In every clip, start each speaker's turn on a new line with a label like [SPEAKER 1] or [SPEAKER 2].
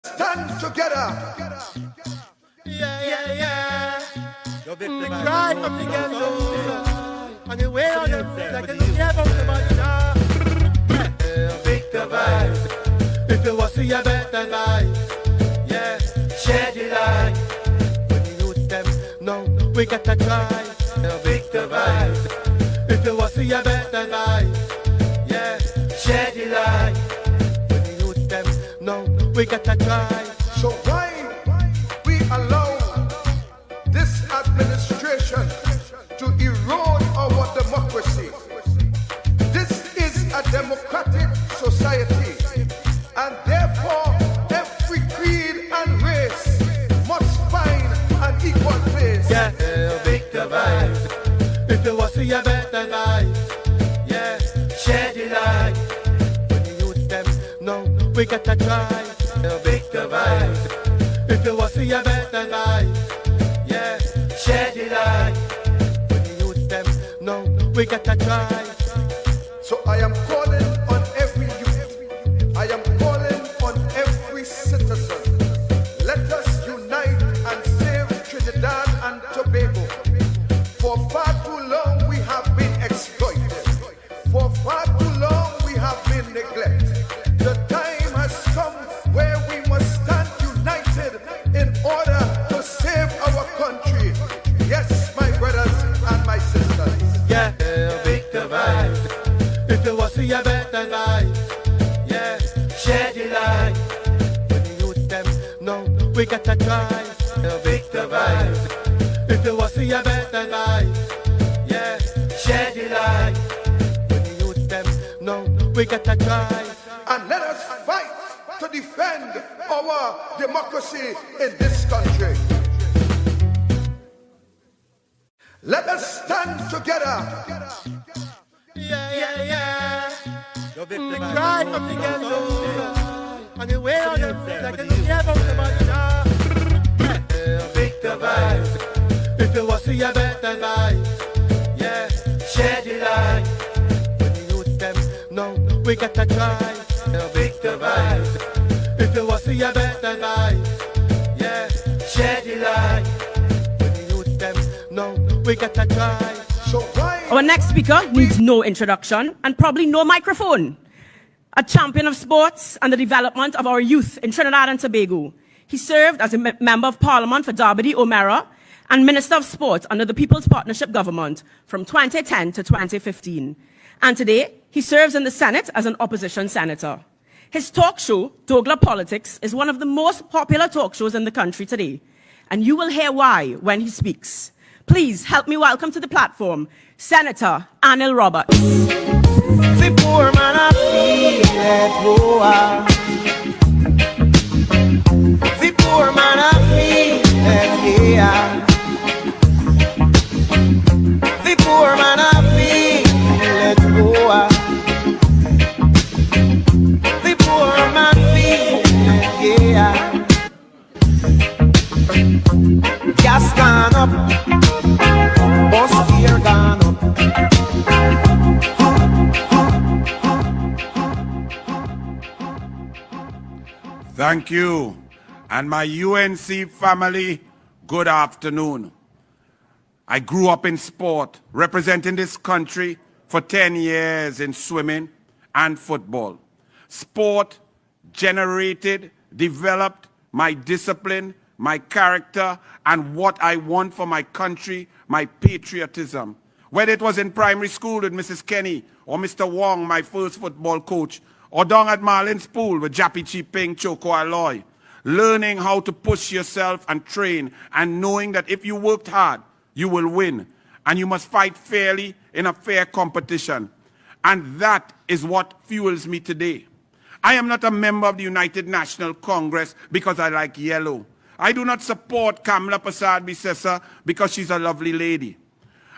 [SPEAKER 1] Stand together.
[SPEAKER 2] Yeah. We cry from together. And the way on them say like you never somebody now. Victor vibes. If you want to see a better life, yeah, share the light. When you youth them, no, we got to try. Victor vibes. If you want to see a better life, yeah, share the light. When you youth them, no, we got to try.
[SPEAKER 1] So why we allow this administration to erode our democracy? This is a democratic society, and therefore every creed and race must find an equal place.
[SPEAKER 2] Yeah, Victor vibes. If you want to see a better life, yeah, share the light. When you youth them, no, we got to try. Victor vibes. If you want to see a better life, yeah, share the light. When you youth them, no, we got to try.
[SPEAKER 1] So I am calling on every youth. I am calling on every citizen. Let us unite and save Trinidad and Tobago. For far too long we have been exploited. For far too long we have been neglected. The time has come where we must stand united in order to save our country. Yes, my brothers and my sisters.
[SPEAKER 2] Yeah, Victor vibes. If you want to see a better life, yeah, share the light. When you youth them, no, we got to try. Victor vibes. If you want to see a better life, yeah, share the light. When you youth them, no, we got to try.
[SPEAKER 1] And let us fight to defend our democracy in this country. Let us stand together.
[SPEAKER 2] Yeah. We cry from together. And the way on them say like you never somebody now. Victor vibes. If you want to see a better life, yeah, share the light. When you youth them, no, we got to try. Victor vibes. If you want to see a better life, yeah, share the light. When you youth them, no, we got to try.
[SPEAKER 1] So why
[SPEAKER 3] Our next speaker needs no introduction and probably no microphone. A champion of sports and the development of our youth in Trinidad and Tobago. He served as a member of parliament for Darbody O'Meara and Minister of Sport under the People's Partnership government from 2010 to 2015. And today, he serves in the Senate as an opposition senator. His talk show, Douglas Politics, is one of the most popular talk shows in the country today. And you will hear why when he speaks. Please help me welcome to the platform, Senator Anil Roberts.
[SPEAKER 2] The poor man I feel let go out. The poor man I feel let out. The poor man I feel let go out. The poor man feel let out. Gas gone up, bus fare gone up.
[SPEAKER 4] Thank you. And my UNC family, good afternoon. I grew up in sport, representing this country for 10 years in swimming and football. Sport generated, developed my discipline, my character, and what I want for my country, my patriotism. Whether it was in primary school with Mrs. Kenny or Mr. Wong, my first football coach, or down at Marlin's Pool with Jappy Chiping, Choco Aloy, learning how to push yourself and train and knowing that if you worked hard, you will win. And you must fight fairly in a fair competition. And that is what fuels me today. I am not a member of the United National Congress because I like yellow. I do not support Kamla Persad-Bissessar because she's a lovely lady.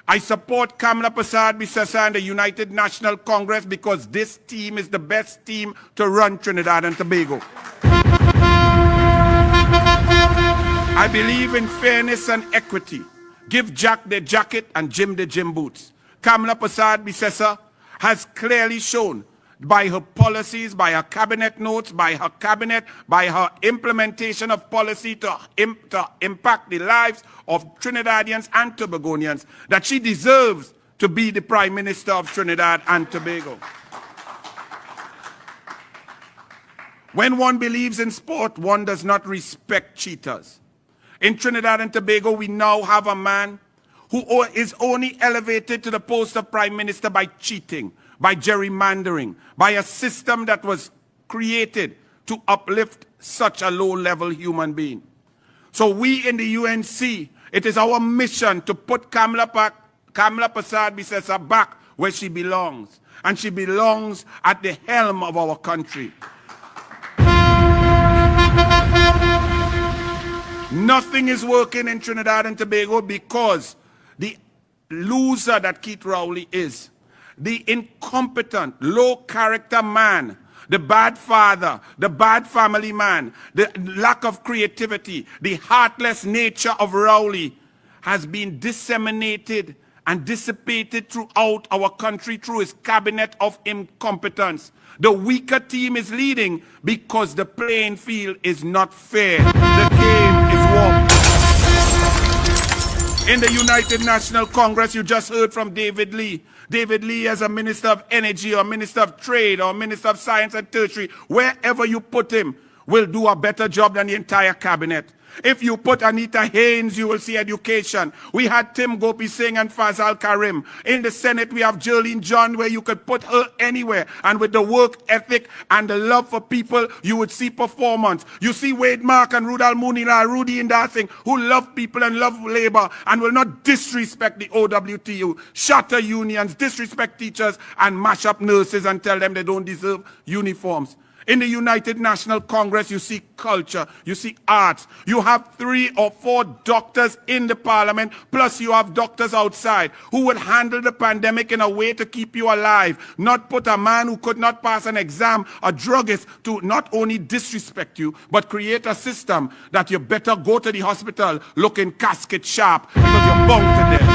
[SPEAKER 4] I support Kamla Persad-Bissessar and the United National Congress because this team is the best team to run Trinidad and Tobago. I believe in fairness and equity. Give Jack the jacket and Jim the gym boots. Kamla Persad-Bissessar has clearly shown by her policies, by her cabinet notes, by her cabinet, by her implementation of policy to impact the lives of Trinidadians and Tobagonians, that she deserves to be the Prime Minister of Trinidad and Tobago. When one believes in sport, one does not respect cheaters. In Trinidad and Tobago, we now have a man who is only elevated to the post of Prime Minister by cheating, by gerrymandering, by a system that was created to uplift such a low-level human being. So we in the UNC, it is our mission to put Kamla Persad-Bissessar back where she belongs. And she belongs at the helm of our country. Nothing is working in Trinidad and Tobago because the loser that Keith Rowley is, the incompetent, low-character man, the bad father, the bad family man, the lack of creativity, the heartless nature of Rowley has been disseminated and dissipated throughout our country through his cabinet of incompetence. The weaker team is leading because the playing field is not fair. The game is warped. In the United National Congress, you just heard from David Lee. David Lee as a Minister of Energy or Minister of Trade or Minister of Science and Tertiary, wherever you put him, will do a better job than the entire cabinet. If you put Anita Haynes, you will see education. We had Tim Gopi Singh and Fazal Karim. In the Senate, we have Jerlene John, where you could put her anywhere. And with the work ethic and the love for people, you would see performance. You see Wade Mark and Rudal Munila, Rudy Indarsing, who love people and love labor and will not disrespect the OWTU, shatter unions, disrespect teachers, and mash up nurses and tell them they don't deserve uniforms. In the United National Congress, you see culture, you see arts. You have 3 or 4 doctors in the parliament, plus you have doctors outside who would handle the pandemic in a way to keep you alive, not put a man who could not pass an exam, a druggist, to not only disrespect you, but create a system that you better go to the hospital looking casket sharp because you're bound to death.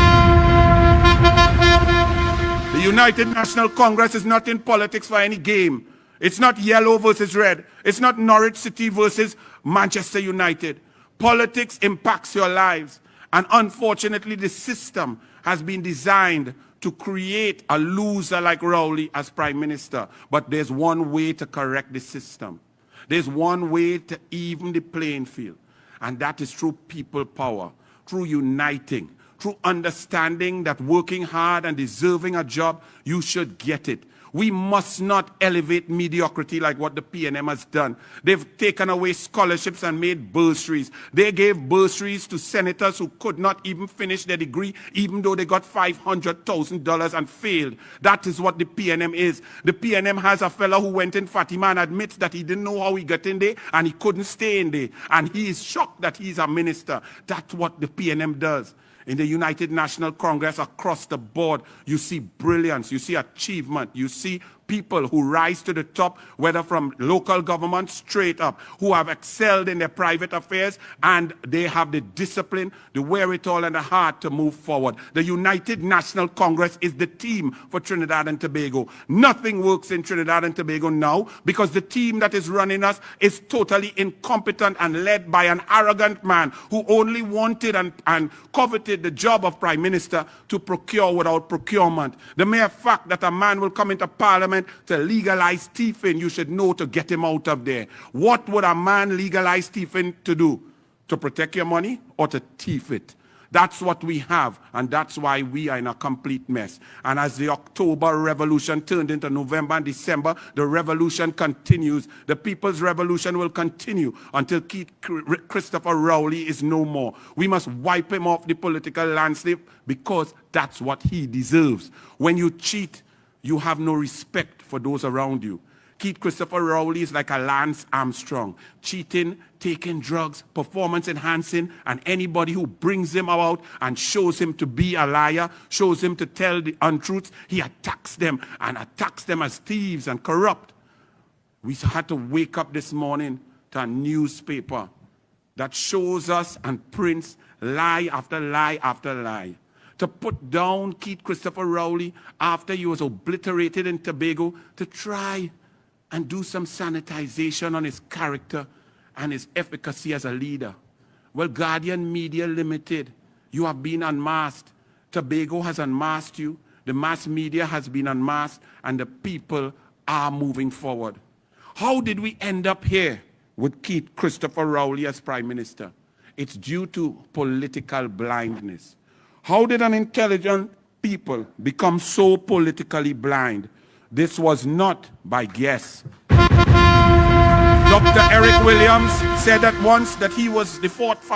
[SPEAKER 4] The United National Congress is not in politics for any game. It's not yellow versus red. It's not Norwich City versus Manchester United. Politics impacts your lives. And unfortunately, the system has been designed to create a loser like Rowley as Prime Minister. But there's one way to correct the system. There's one way to even the playing field. And that is through people power, through uniting, through understanding that working hard and deserving a job, you should get it. We must not elevate mediocrity like what the PNM has done. They've taken away scholarships and made bursaries. They gave bursaries to senators who could not even finish their degree, even though they got $500,000 and failed. That is what the PNM is. The PNM has a fellow who went in Fatima and admits that he didn't know how he got in there and he couldn't stay in there. And he is shocked that he's a minister. That's what the PNM does. In the United National Congress, across the board, you see brilliance, you see achievement, you see people who rise to the top, whether from local government straight up, who have excelled in their private affairs, and they have the discipline, the wherewithal, and the heart to move forward. The United National Congress is the team for Trinidad and Tobago. Nothing works in Trinidad and Tobago now because the team that is running us is totally incompetent and led by an arrogant man who only wanted and coveted the job of Prime Minister to procure without procurement. The mere fact that a man will come into Parliament to legalize thieving, you should know to get him out of there. What would a man legalize thieving to do? To protect your money or to thief it? That's what we have, and that's why we are in a complete mess. And as the October revolution turned into November and December, the revolution continues. The people's revolution will continue until Christopher Rowley is no more. We must wipe him off the political landscape because that's what he deserves. When you cheat, you have no respect for those around you. Keith Christopher Rowley is like a Lance Armstrong, cheating, taking drugs, performance enhancing, and anybody who brings him out and shows him to be a liar, shows him to tell the untruths, he attacks them and attacks them as thieves and corrupt. We had to wake up this morning to a newspaper that shows us and prints lie after lie after lie. to put down Keith Christopher Rowley after he was obliterated in Tobago, to try and do some sanitization on his character and his efficacy as a leader. Well, Guardian Media Limited, you have been unmasked. Tobago has unmasked you. The mass media has been unmasked, and the people are moving forward. How did we end up here with Keith Christopher Rowley as Prime Minister? It's due to political blindness. How did an intelligent people become so politically blind? This was not by guess. Dr. Eric Williams said at once that he was the fourth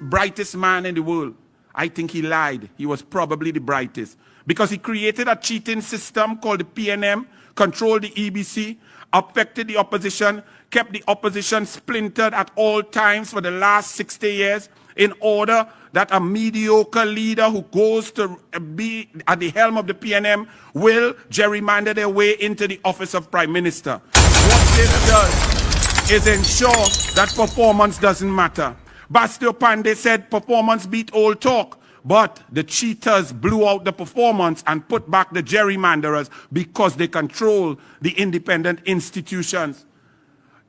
[SPEAKER 4] brightest man in the world. I think he lied. He was probably the brightest, because he created a cheating system called the PNM, controlled the EBC, affected the opposition, kept the opposition splintered at all times for the last 60 years in order that a mediocre leader who goes to be at the helm of the PNM will gerrymander their way into the office of Prime Minister. What this does is ensure that performance doesn't matter. Bastio Pandey said performance beat all talk, but the cheaters blew out the performance and put back the gerrymanderers because they control the independent institutions.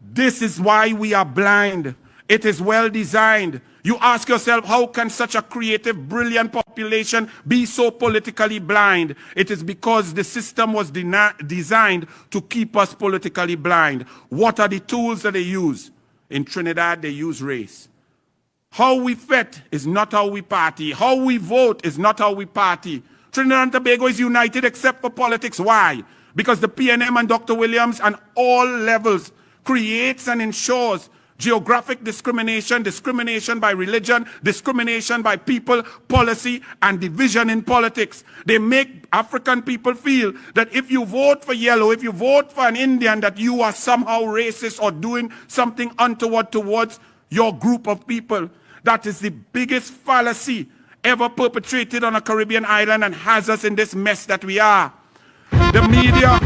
[SPEAKER 4] This is why we are blind. It is well designed. You ask yourself, how can such a creative, brilliant population be so politically blind? It is because the system was designed to keep us politically blind. What are the tools that they use? In Trinidad, they use race. How we fet is not how we party. How we vote is not how we party. Trinidad and Tobago is united except for politics. Why? Because the PNM and Dr. Williams on all levels creates and ensures geographic discrimination, discrimination by religion, discrimination by people, policy, and division in politics. They make African people feel that if you vote for yellow, if you vote for an Indian, that you are somehow racist or doing something untoward towards your group of people. That is the biggest fallacy ever perpetrated on a Caribbean island and has us in this mess that we are. The media,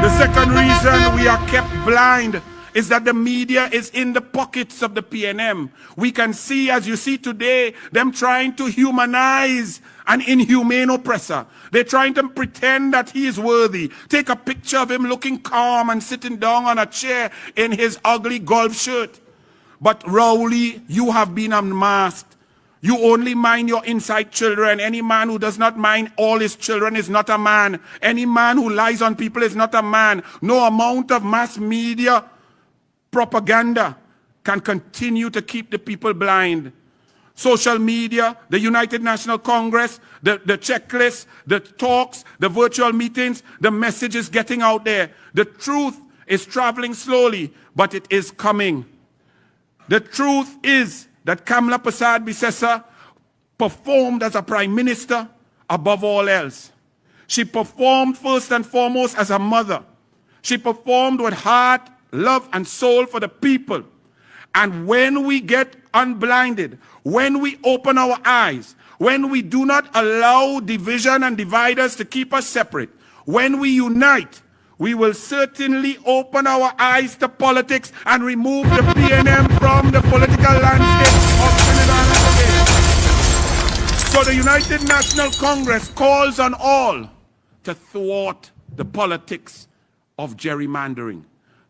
[SPEAKER 4] the second reason we are kept blind is that the media is in the pockets of the PNM. We can see, as you see today, them trying to humanize an inhumane oppressor. They're trying to pretend that he is worthy. Take a picture of him looking calm and sitting down on a chair in his ugly golf shirt. But Rowley, you have been unmasked. You only mind your inside children. Any man who does not mind all his children is not a man. Any man who lies on people is not a man. No amount of mass media propaganda can continue to keep the people blind. Social media, the United National Congress, the checklist, the talks, the virtual meetings, the message is getting out there. The truth is traveling slowly, but it is coming. The truth is that Kamla Persad-Bissessar performed as a prime minister above all else. She performed first and foremost as a mother. She performed with heart, love, and soul for the people. And when we get unblinded, when we open our eyes, when we do not allow division and dividers to keep us separate, when we unite, we will certainly open our eyes to politics and remove the PNM from the political landscape of Trinidad and Tobago. So the United National Congress calls on all to thwart the politics of gerrymandering,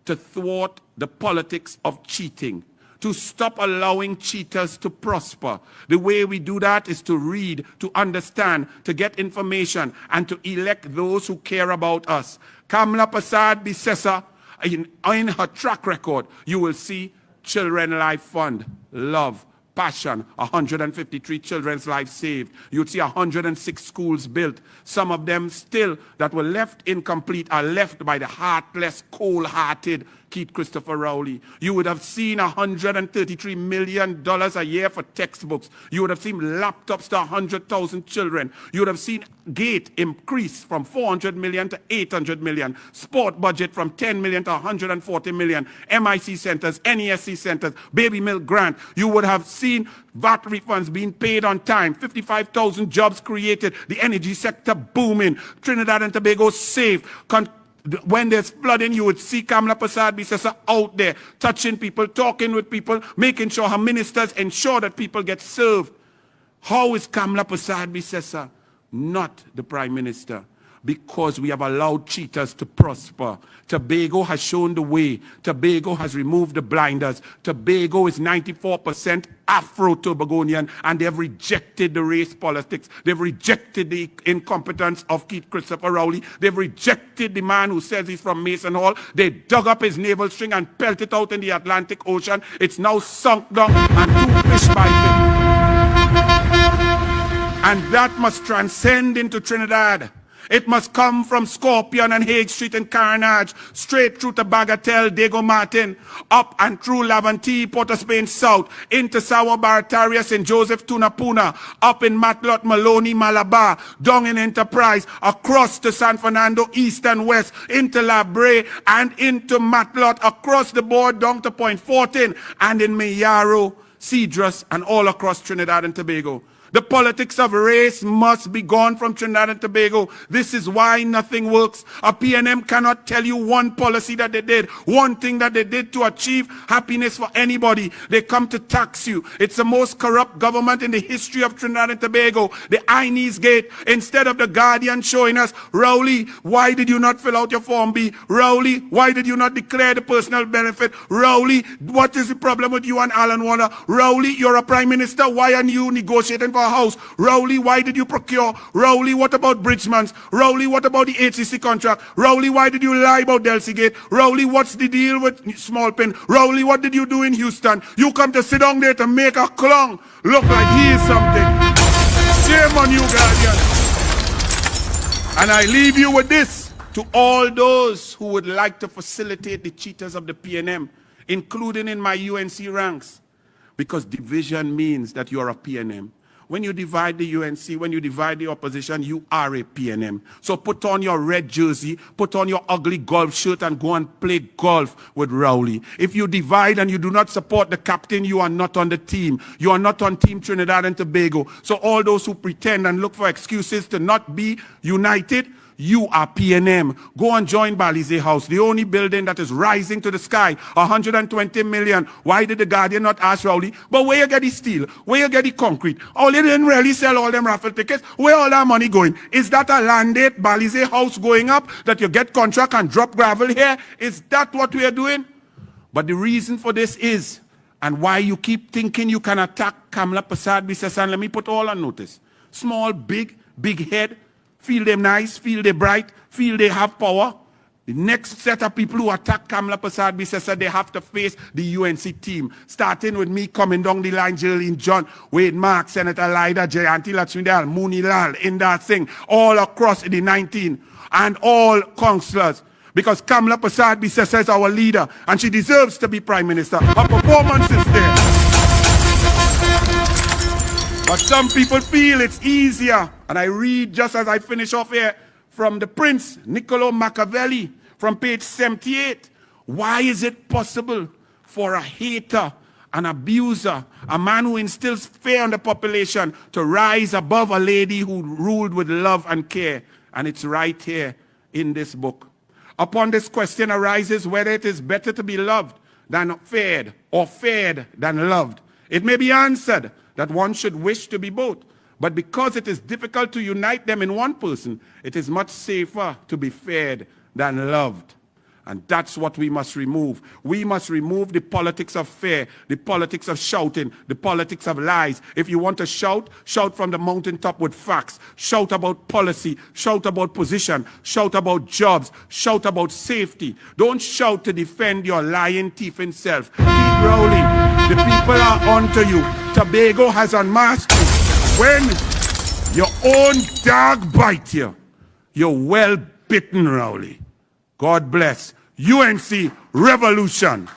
[SPEAKER 4] to thwart the politics of cheating, to stop allowing cheaters to prosper. The way we do that is to read, to understand, to get information, and to elect those who care about us. Kamla Persad-Bissessar, in her track record, you will see Children Life Fund, love, passion, 153 children's lives saved. You'd see 106 schools built. Some of them still that were left incomplete are left by the heartless, cold-hearted Keith Christopher Rowley. You would have seen $133 million a year for textbooks. You would have seen laptops to 100,000 children. You would have seen GATE increase from 400 million to 800 million. Sport budget from 10 million to 140 million. MIC centers, NESC centers, baby milk grant. You would have seen VAT refunds being paid on time. 55,000 jobs created. The energy sector booming. Trinidad and Tobago safe. When there's flooding, you would see Kamla Persad-Bissessar out there, touching people, talking with people, making sure her ministers ensure that people get served. How is Kamla Persad-Bissessar not the Prime Minister? Because we have allowed cheaters to prosper. Tobago has shown the way. Tobago has removed the blinders. Tobago is 94% Afro-Tobagonian, and they've rejected the race politics. They've rejected the incompetence of Keith Christopher Rowley. They've rejected the man who says he's from Mason Hall. They dug up his navel string and pelted it out in the Atlantic Ocean. It's now sunk down and two fish biting. And that must transcend into Trinidad. It must come from Scorpion and Hague Street and Carnage, straight through to Bagatelle, Diego Martin, up and through Laventille, Port of Spain South, into Sawa Barataria, St. Joseph, Tunapuna, up in Matlot, Maloney, Malabar, down in Enterprise, across to San Fernando, east and west, into La Brea, and into Matlot, across the board, down to Point 14, and in Mayaro, Cedrus, and all across Trinidad and Tobago. The politics of race must be gone from Trinidad and Tobago. This is why nothing works. A PNM cannot tell you one policy that they did, one thing that they did to achieve happiness for anybody. They come to tax you. It's the most corrupt government in the history of Trinidad and Tobago. The Inez Gate, instead of the Guardian showing us, Rowley, why did you not fill out your Form B? Rowley, why did you not declare the personal benefit? Rowley, what is the problem with you and Alan Warner? Rowley, you're a Prime Minister. Why aren't you negotiating for a house? Rowley, why did you procure? Rowley, what about Bridgemans? Rowley, what about the HCC contract? Rowley, why did you lie about Delsey Gate? Rowley, what's the deal with Smallpin? Rowley, what did you do in Houston? You come to sit down there to make a clown look like he is something. Shame on you, Guardian. And I leave you with this to all those who would like to facilitate the cheaters of the PNM, including in my UNC ranks, because division means that you're a PNM. When you divide the UNC, when you divide the opposition, you are a PNM. So put on your red jersey, put on your ugly golf shirt and go and play golf with Rowley. If you divide and you do not support the captain, you are not on the team. You are not on Team Trinidad and Tobago. So all those who pretend and look for excuses to not be united, you are PNM. Go and join Balize House, the only building that is rising to the sky, 120 million. Why did the Guardian not ask Rowley? But where you get the steel? Where you get the concrete? Oh, they didn't really sell all them raffle tickets. Where all that money going? Is that a landed Balize House going up that you get contract and drop gravel here? Is that what we are doing? But the reason for this is, and why you keep thinking you can attack Kamla Persad-Bissessar, let me put all on notice. Small, big head, feel them nice, feel they bright, feel they have power. The next set of people who attack Kamla Persad-Bissessar, they have to face the UNC team. Starting with me coming down the line, Geraldine John, Wade Mark, Senator Lida, Jayanti Lakshmidal, Mooni Lal, Indar Singh, all across the 19, and all councillors. Because Kamla Persad-Bissessar is our leader, and she deserves to be Prime Minister. Her performance is there. But some people feel it's easier. And I read, just as I finish off here, from the Prince, Niccolo Machiavelli, from page 78. Why is it possible for a hater, an abuser, a man who instills fear on the population to rise above a lady who ruled with love and care? And it's right here in this book. Upon this question arises whether it is better to be loved than feared, or feared than loved. It may be answered that one should wish to be both. But because it is difficult to unite them in one person, it is much safer to be feared than loved. And that's what we must remove. We must remove the politics of fear, the politics of shouting, the politics of lies. If you want to shout, shout from the mountaintop with facts. Shout about policy, shout about position, shout about jobs, shout about safety. Don't shout to defend your lying teeth in self. Keep rolling. The people are onto you. Tobago has unmasked you. When your own dog bites you, you're well bitten, Rowley. God bless. UNC Revolution.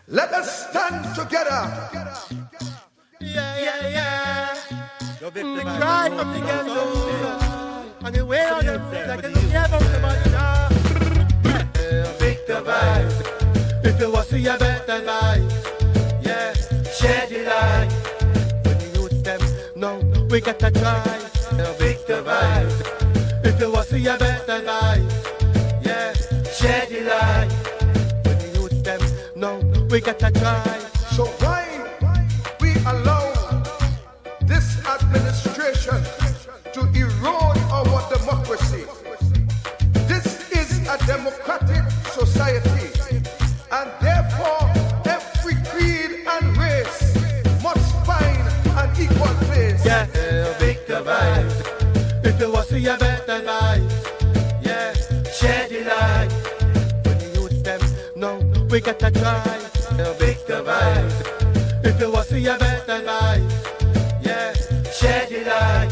[SPEAKER 1] Let us stand together.
[SPEAKER 2] Yeah. We cry from together. And the way on them, like they don't care about somebody now. Victor vibes. If it was to your better life, yeah, share the light. When you use them, no, we got to try. Victor vibes. If it was to your better life, yeah, share the light. When you use them, no, we got to try.
[SPEAKER 1] So why we allow
[SPEAKER 2] we gotta try to make the vibes. If you want to see a better life, yeah, share the light.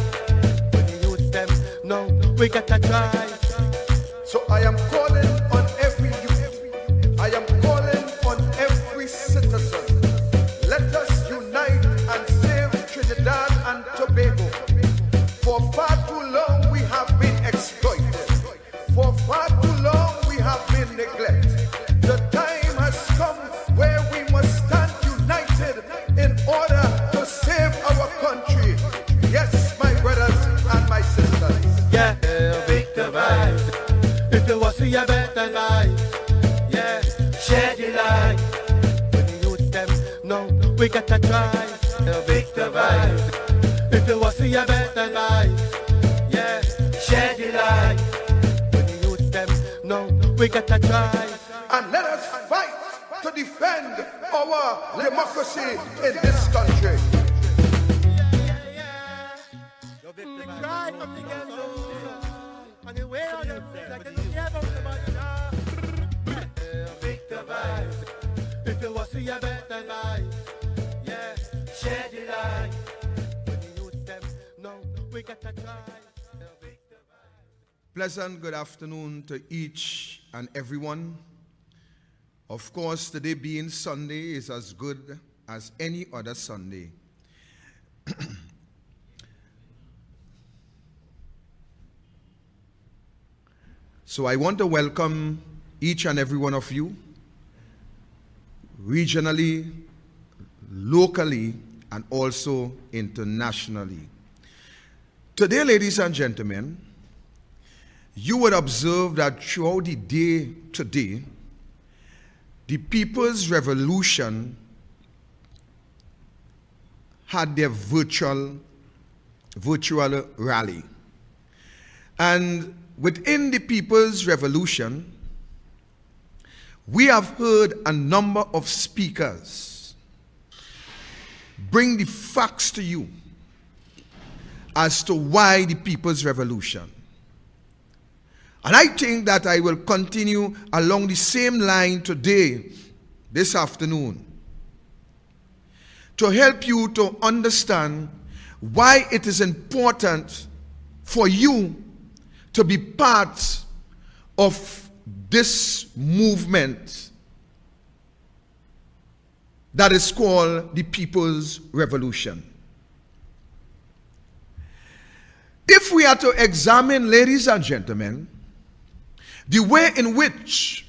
[SPEAKER 2] When the youth them know, we gotta try.
[SPEAKER 1] So I am calling on every youth. I am calling on every citizen. Let us unite and save Trinidad and Tobago. For far too long we have been exploited. For far too long we have been neglected. The time has come where we must stand united in order to save our country. Yes, my brothers and my sisters.
[SPEAKER 2] Yeah, make the vibes. If you want to see a better life, yeah, share the light. When the youth them know, we gotta try to make the vibes. If you want to see a better life, yeah, share the light. When the youth them know, we gotta try.
[SPEAKER 1] And let us fight to defend our democracy in this country.
[SPEAKER 2] Cry from the ghetto, and you wear on your face like you care about somebody now. Make the vibes. If you want to see a better life, yeah, share the light. When the youth them know, we gotta try.
[SPEAKER 1] Pleasant good afternoon to each and everyone. Of course, today being Sunday is as good as any other Sunday. So I want to welcome each and every one of you, regionally, locally, and also internationally. Today, ladies and gentlemen, you would observe that throughout the day today, the People's Revolution had their virtual rally. And within the People's Revolution, we have heard a number of speakers bring the facts to you as to why the People's Revolution. And I think that I will continue along the same line today, this afternoon, to help you to understand why it is important for you to be part of this movement that is called the People's Revolution. If we are to examine, ladies and gentlemen, the way in which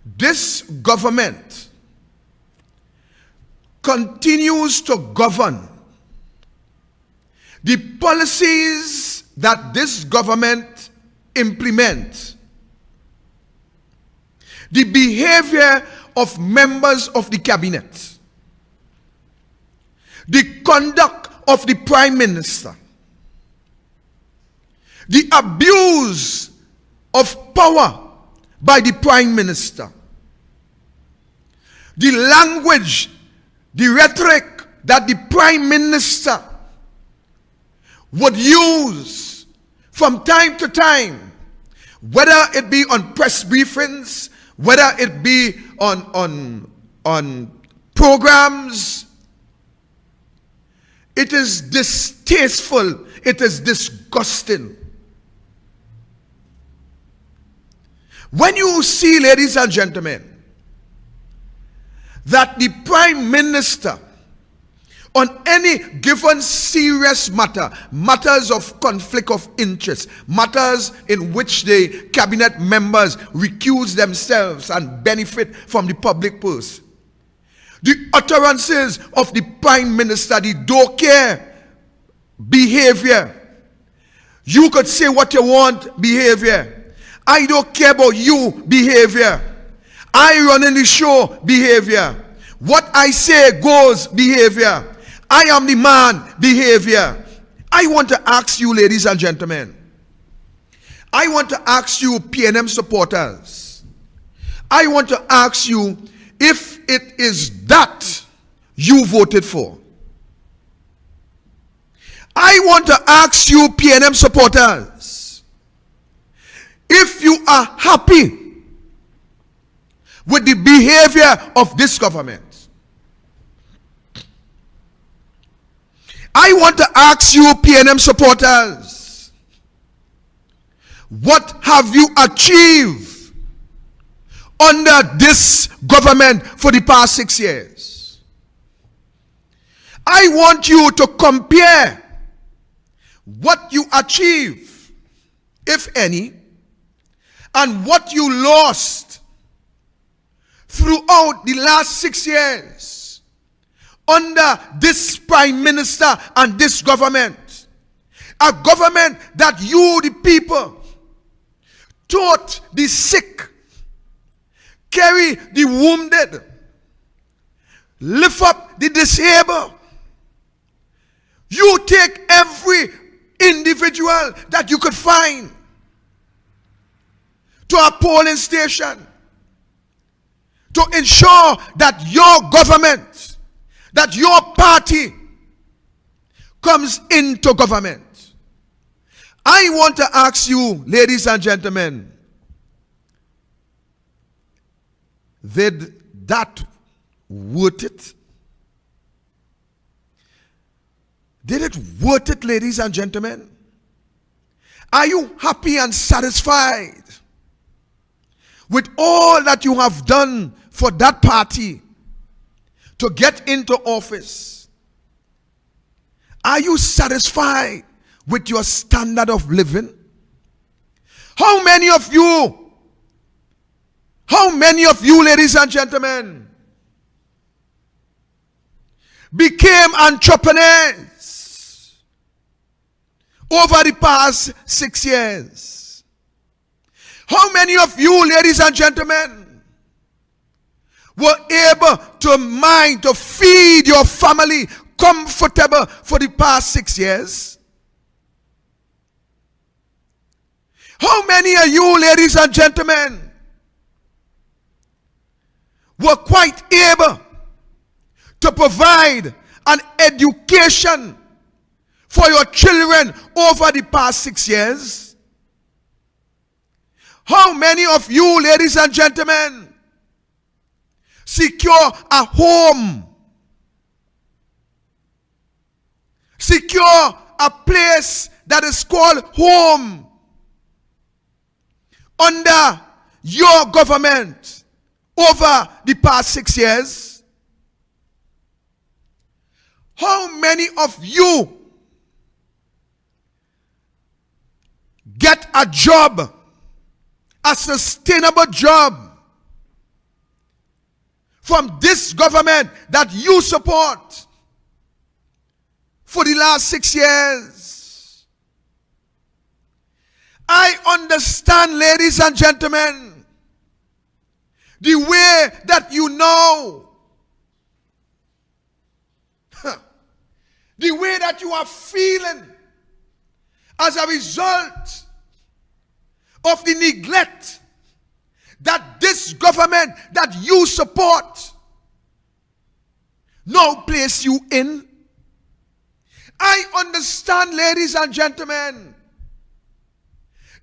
[SPEAKER 1] this government continues to govern, the policies that this government implements, the behavior of members of the cabinet, the conduct of the Prime Minister, the abuse of power by the Prime Minister, the language, the rhetoric that the Prime Minister would use from time to time, whether it be on press briefings, whether it be on programs. It is distasteful, it is disgusting. When you see, ladies and gentlemen, that the Prime Minister on any given serious matter, matters of conflict of interest, matters in which the cabinet members recuse themselves and benefit from the public purse, the utterances of the Prime Minister, the don't care behavior, you could say what you want behavior, I don't care about you behavior, I run in the show behavior, what I say goes behavior, I am the man behavior. I want to ask you, ladies and gentlemen, I want to ask you PNM supporters, I want to ask you if it is that you voted for. I want to ask you PNM supporters, if you are happy with the behavior of this government. I want to ask you, PNM supporters, what have you achieved under this government for the past 6 years? I want you to compare what you achieved, if any, and what you lost throughout the last 6 years under this prime minister and this government. A government that you, the people, taught the sick, carry the wounded, lift up the disabled. You take every individual that you could find to a polling station to ensure that your government, that your party comes into government. I want to ask you, ladies and gentlemen, did that worth it? Did it worth it, ladies and gentlemen? Are you happy and satisfied with all that you have done for that party to get into office? Are you satisfied with your standard of living? How many of you, ladies and gentlemen, became entrepreneurs over the past 6 years? How many of you, ladies and gentlemen, were able to feed your family comfortable for the past 6 years? How many of you, ladies and gentlemen, were quite able to provide an education for your children over the past 6 years? How many of you, ladies and gentlemen, secure a home, secure a place that is called home under your government over the past 6 years? How many of you get a job, a sustainable job, from this government that you support for the last 6 years? I understand, ladies and gentlemen, the way that you know, the way that you are feeling as a result of the neglect that this government that you support now place you in. I understand, ladies and gentlemen,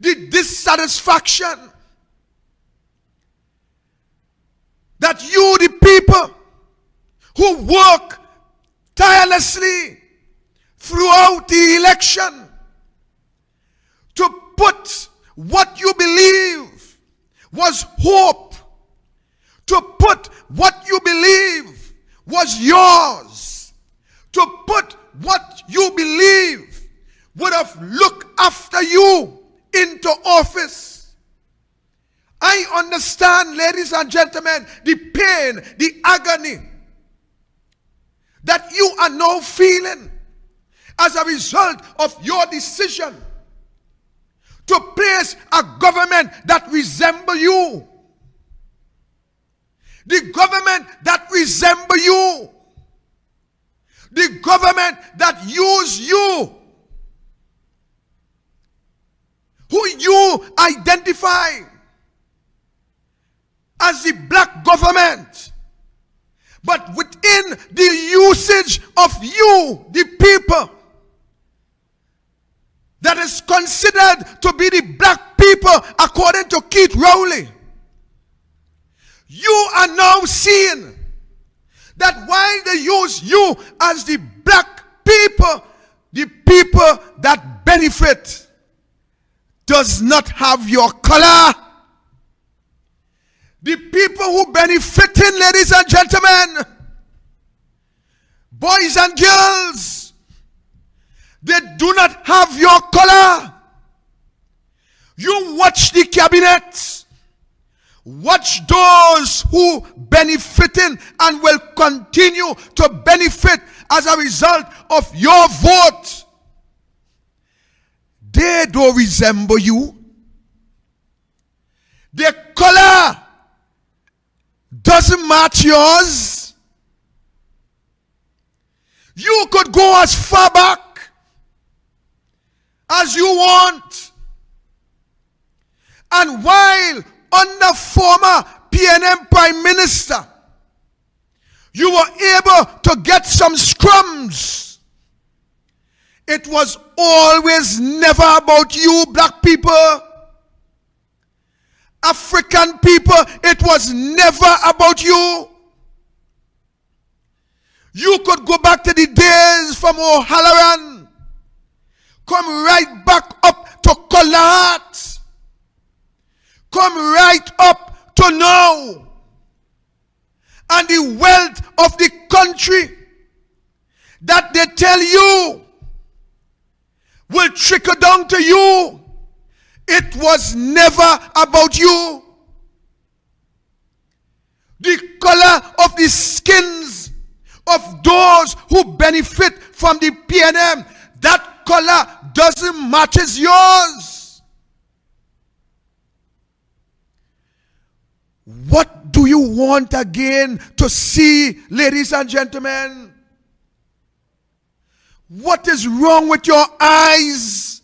[SPEAKER 1] the dissatisfaction that you, the people who work tirelessly throughout the election to put what you believe was hope, to put what you believe was yours, to put what you believe would have looked after you into office. I understand, ladies and gentlemen, the pain, the agony that you are now feeling as a result of your decision to place a government that resembles you. The government that resembles you. The government that uses you. Who you identify as the black government. But within the usage of you, the people, that is considered to be the black people according to Keith Rowley, You are now seeing that while they use you as the black people, the people that benefit does not have your color. The people who benefiting, ladies and gentlemen, boys and girls, they do not have your color. You watch the cabinet. Watch those who benefiting and will continue to benefit as a result of your vote. They don't resemble you. Their color doesn't match yours. You could go as far back as you want. And while under former PNM Prime Minister, you were able to get some scrums, it was always never about you, black people. African people, it was never about you. You could go back to the days from O'Halloran, come right back up to Colart, come right up to now. And the wealth of the country that they tell you will trickle down to you. It was never about you. The color of the skins of those who benefit from the PNM, that color doesn't match yours. What do you want again to see, ladies and gentlemen? What is wrong with your eyes?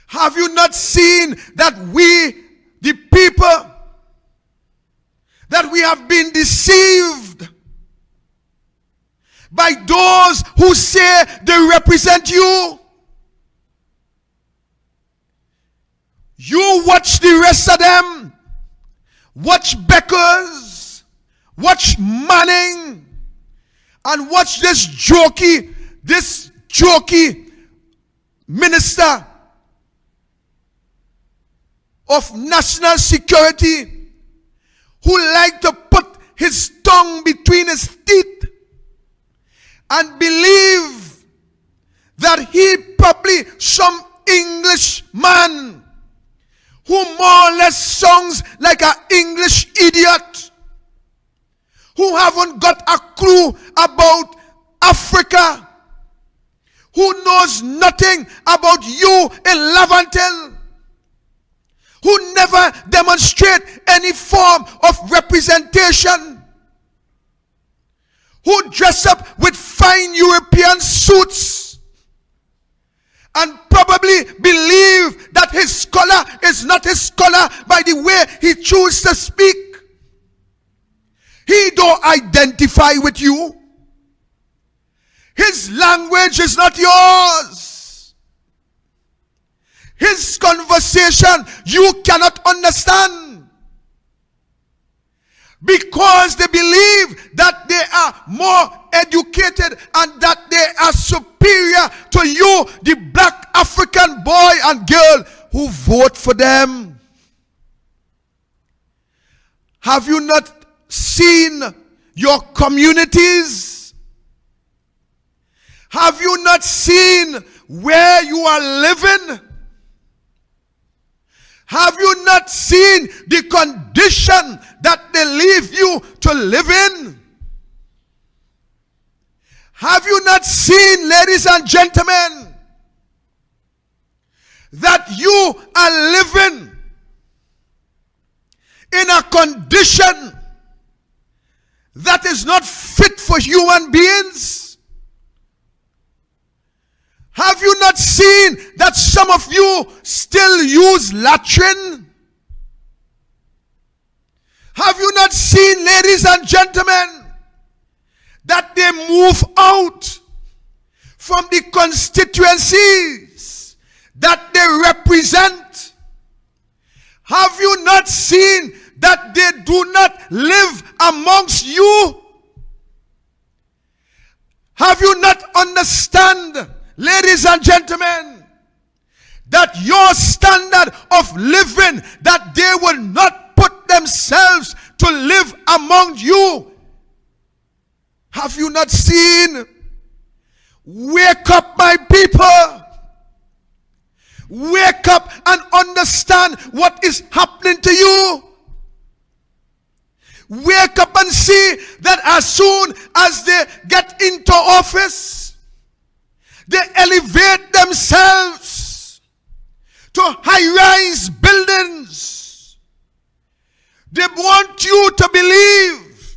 [SPEAKER 1] Have you not seen that we, the people, that we have been deceived by those who say they represent you? You watch the rest of them. Watch Beckers, watch Manning, and watch this jokey minister of national security who like to put his tongue between his teeth and believe that he probably some English man who more or less sounds like an English idiot, who haven't got a clue about Africa, who knows nothing about you in Laventille, who never demonstrate any form of representation, who dress up with fine European suits, and probably believe that his color is not his color by the way he chooses to speak. He don't identify with you. His language is not yours. His conversation you cannot understand. Because they believe that they are more educated and that they are superior to you, the black African boy and girl who vote for them. Have you not seen your communities? Have you not seen where you are living? Have you not seen the condition that they leave you to live in? Have you not seen, ladies and gentlemen, that you are living in a condition that is not fit for human beings? Have you not seen that some of you still use latrine? Have you not seen, ladies and gentlemen, that they move out from the constituencies that they represent? Have you not seen that they do not live amongst you? Have you not understand, ladies and gentlemen, that your standard of living, that they will not put themselves to live among you? Have you not seen? Wake up, my people. Wake up and understand what is happening to you. Wake up and see that as soon as they get into office, they elevate themselves to high-rise buildings. They want you to believe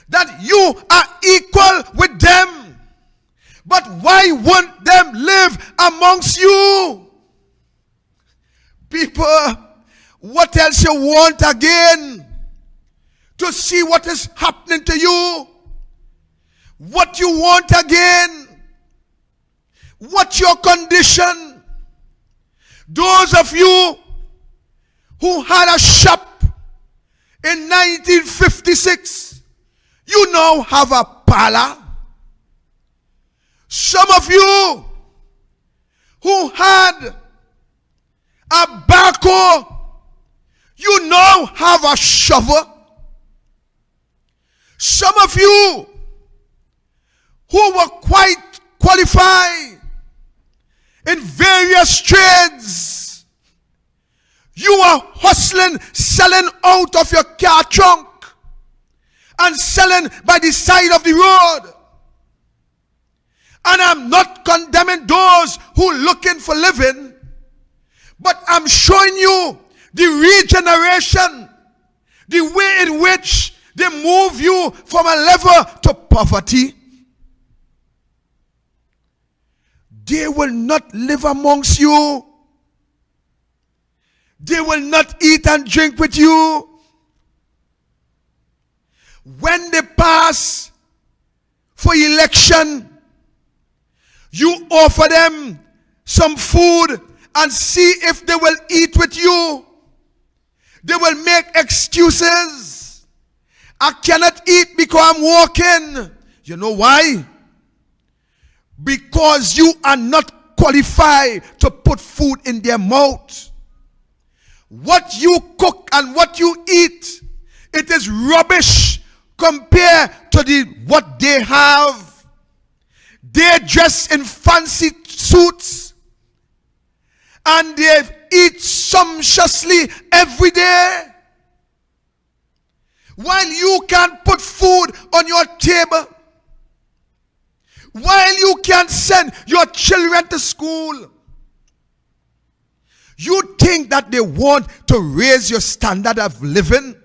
[SPEAKER 1] that you are equal with them. But why won't them live amongst you? People, what else you want again? To see what is happening to you? What you want again? What's your condition? Those of you who had a shop in 1956, you now have a parlor. Some of you who had a backhoe, you now have a shovel. Some of you who were quite qualified in various trades, you are hustling, selling out of your car trunk and selling by the side of the road. And I'm not condemning those who are looking for living, but I'm showing you the regeneration, the way in which they move you from a level to poverty. They will not live amongst you. They will not eat and drink with you. When they pass for election, you offer them some food and see if they will eat with you. They will make excuses. I cannot eat because I'm walking. You know why? Because you are not qualified to put food in their mouth. What you cook and what you eat, it is rubbish compared to what they have. They dress in fancy suits and they eat sumptuously every day, while you can't put food on your table, while you can't send your children to school. You think that they want to raise your standard of living?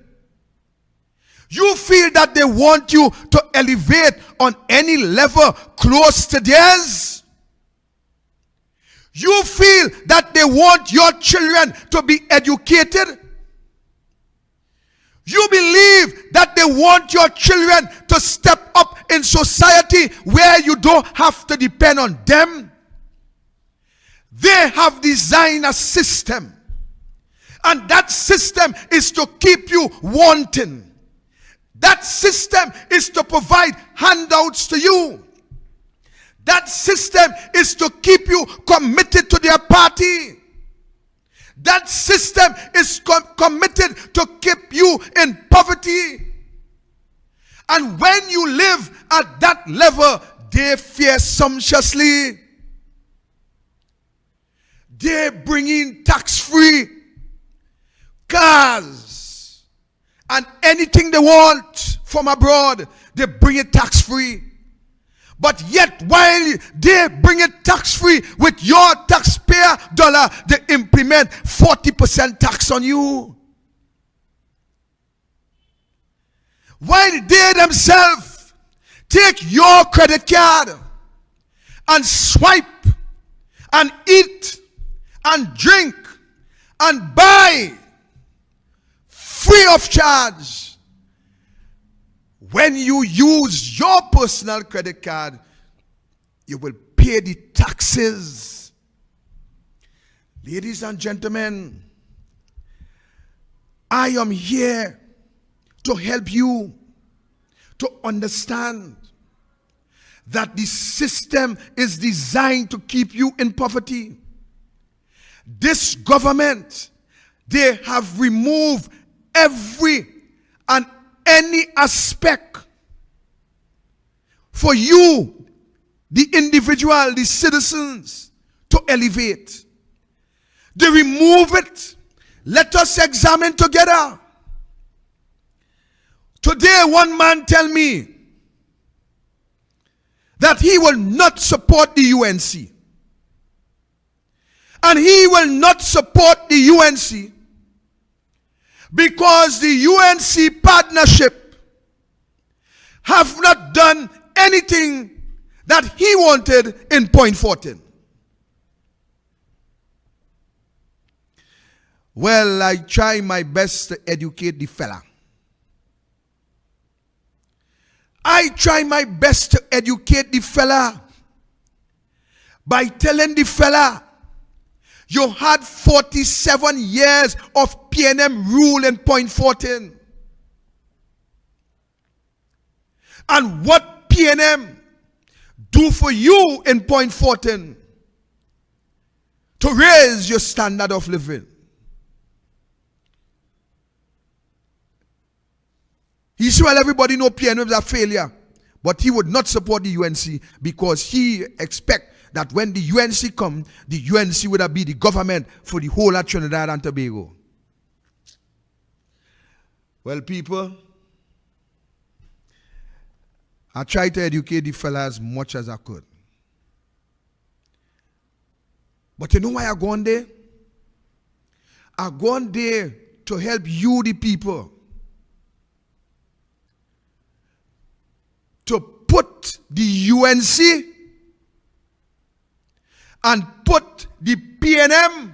[SPEAKER 1] You feel that they want you to elevate on any level close to theirs? You feel that they want your children to be educated? You believe that they want your children to step up in society where you don't have to depend on them? They have designed a system, and that system is to keep you wanting. That system is to provide handouts to you. That system is to keep you committed to their party. That system is committed to keep you in poverty. And when you live at that level, they fare sumptuously. They bring in tax-free cars and anything they want from abroad, they bring it tax-free. But yet, while they bring it tax-free with your taxpayer dollar, they implement 40% tax on you. While they themselves take your credit card and swipe and eat and drink and buy free of charge. When you use your personal credit card, you will pay the taxes. Ladies and gentlemen, I am here to help you to understand that the system is designed to keep you in poverty. This government, they have removed every and any aspect for you, the individual, the citizens, to elevate. They remove it. Let us examine together. Today, one man tell me that he will not support the UNC. And he will not support the UNC because the UNC partnership have not done anything that he wanted in Point 14. Well, I try my best to educate the fella. I try my best to educate the fella by telling the fella, you had 47 years of PNM rule in Point 14. And what PNM do for you in Point 14 to raise your standard of living? He said, well, everybody know PNM is a failure. But he would not support the UNC because he expect that when the UNC come, the UNC would be the government for the whole of Trinidad and Tobago. Well, people, I tried to educate the fella as much as I could. But you know why I go on there? I go on there to help you, the people, to put the UNC and put the PNM,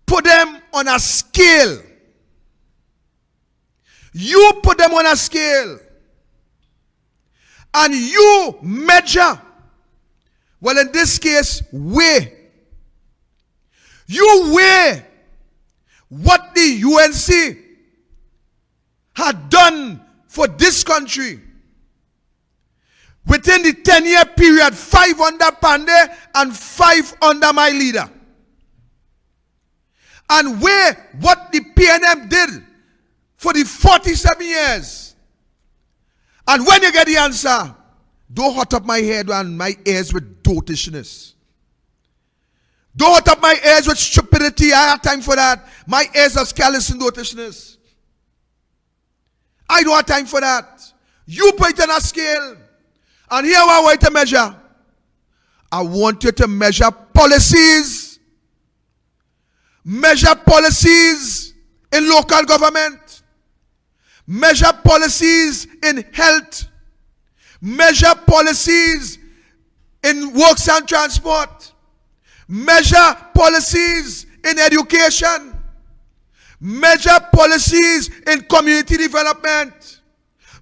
[SPEAKER 1] put them on a scale. You put them on a scale. And you measure. Well, in this case, weigh. You weigh what the UNC had done for this country within the 10-year period, 5 under Pandey and 5 under my leader. And where what the PNM did for the 47 years. And when you get the answer, don't hot up my head and my ears with dotishness. Don't hot up my ears with stupidity. I have time for that. My ears are callous and dotishness. I don't have time for that. You put it on a scale. And here I want to measure. I want you to measure policies. Measure policies in local government. Measure policies in health. Measure policies in works and transport. Measure policies in education. Measure policies in community development.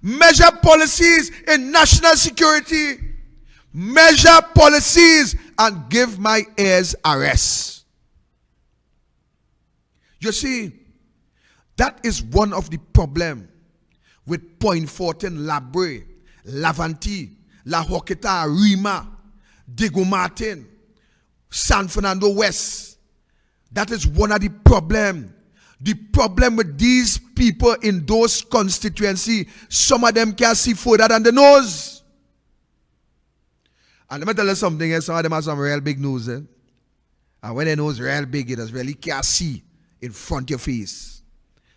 [SPEAKER 1] Measure policies in national security. Measure policies and give my ears a rest. You see, that is one of the problems with Point 14, Labre, Lavanti, La Hoqueta, Rima, Diego Martin, San Fernando West. That is one of the problems. The problem with these people in those constituencies, some of them can't see further than the nose. And let me tell you something, some of them have some real big nose. And when their nose real big, it really can't see in front of your face.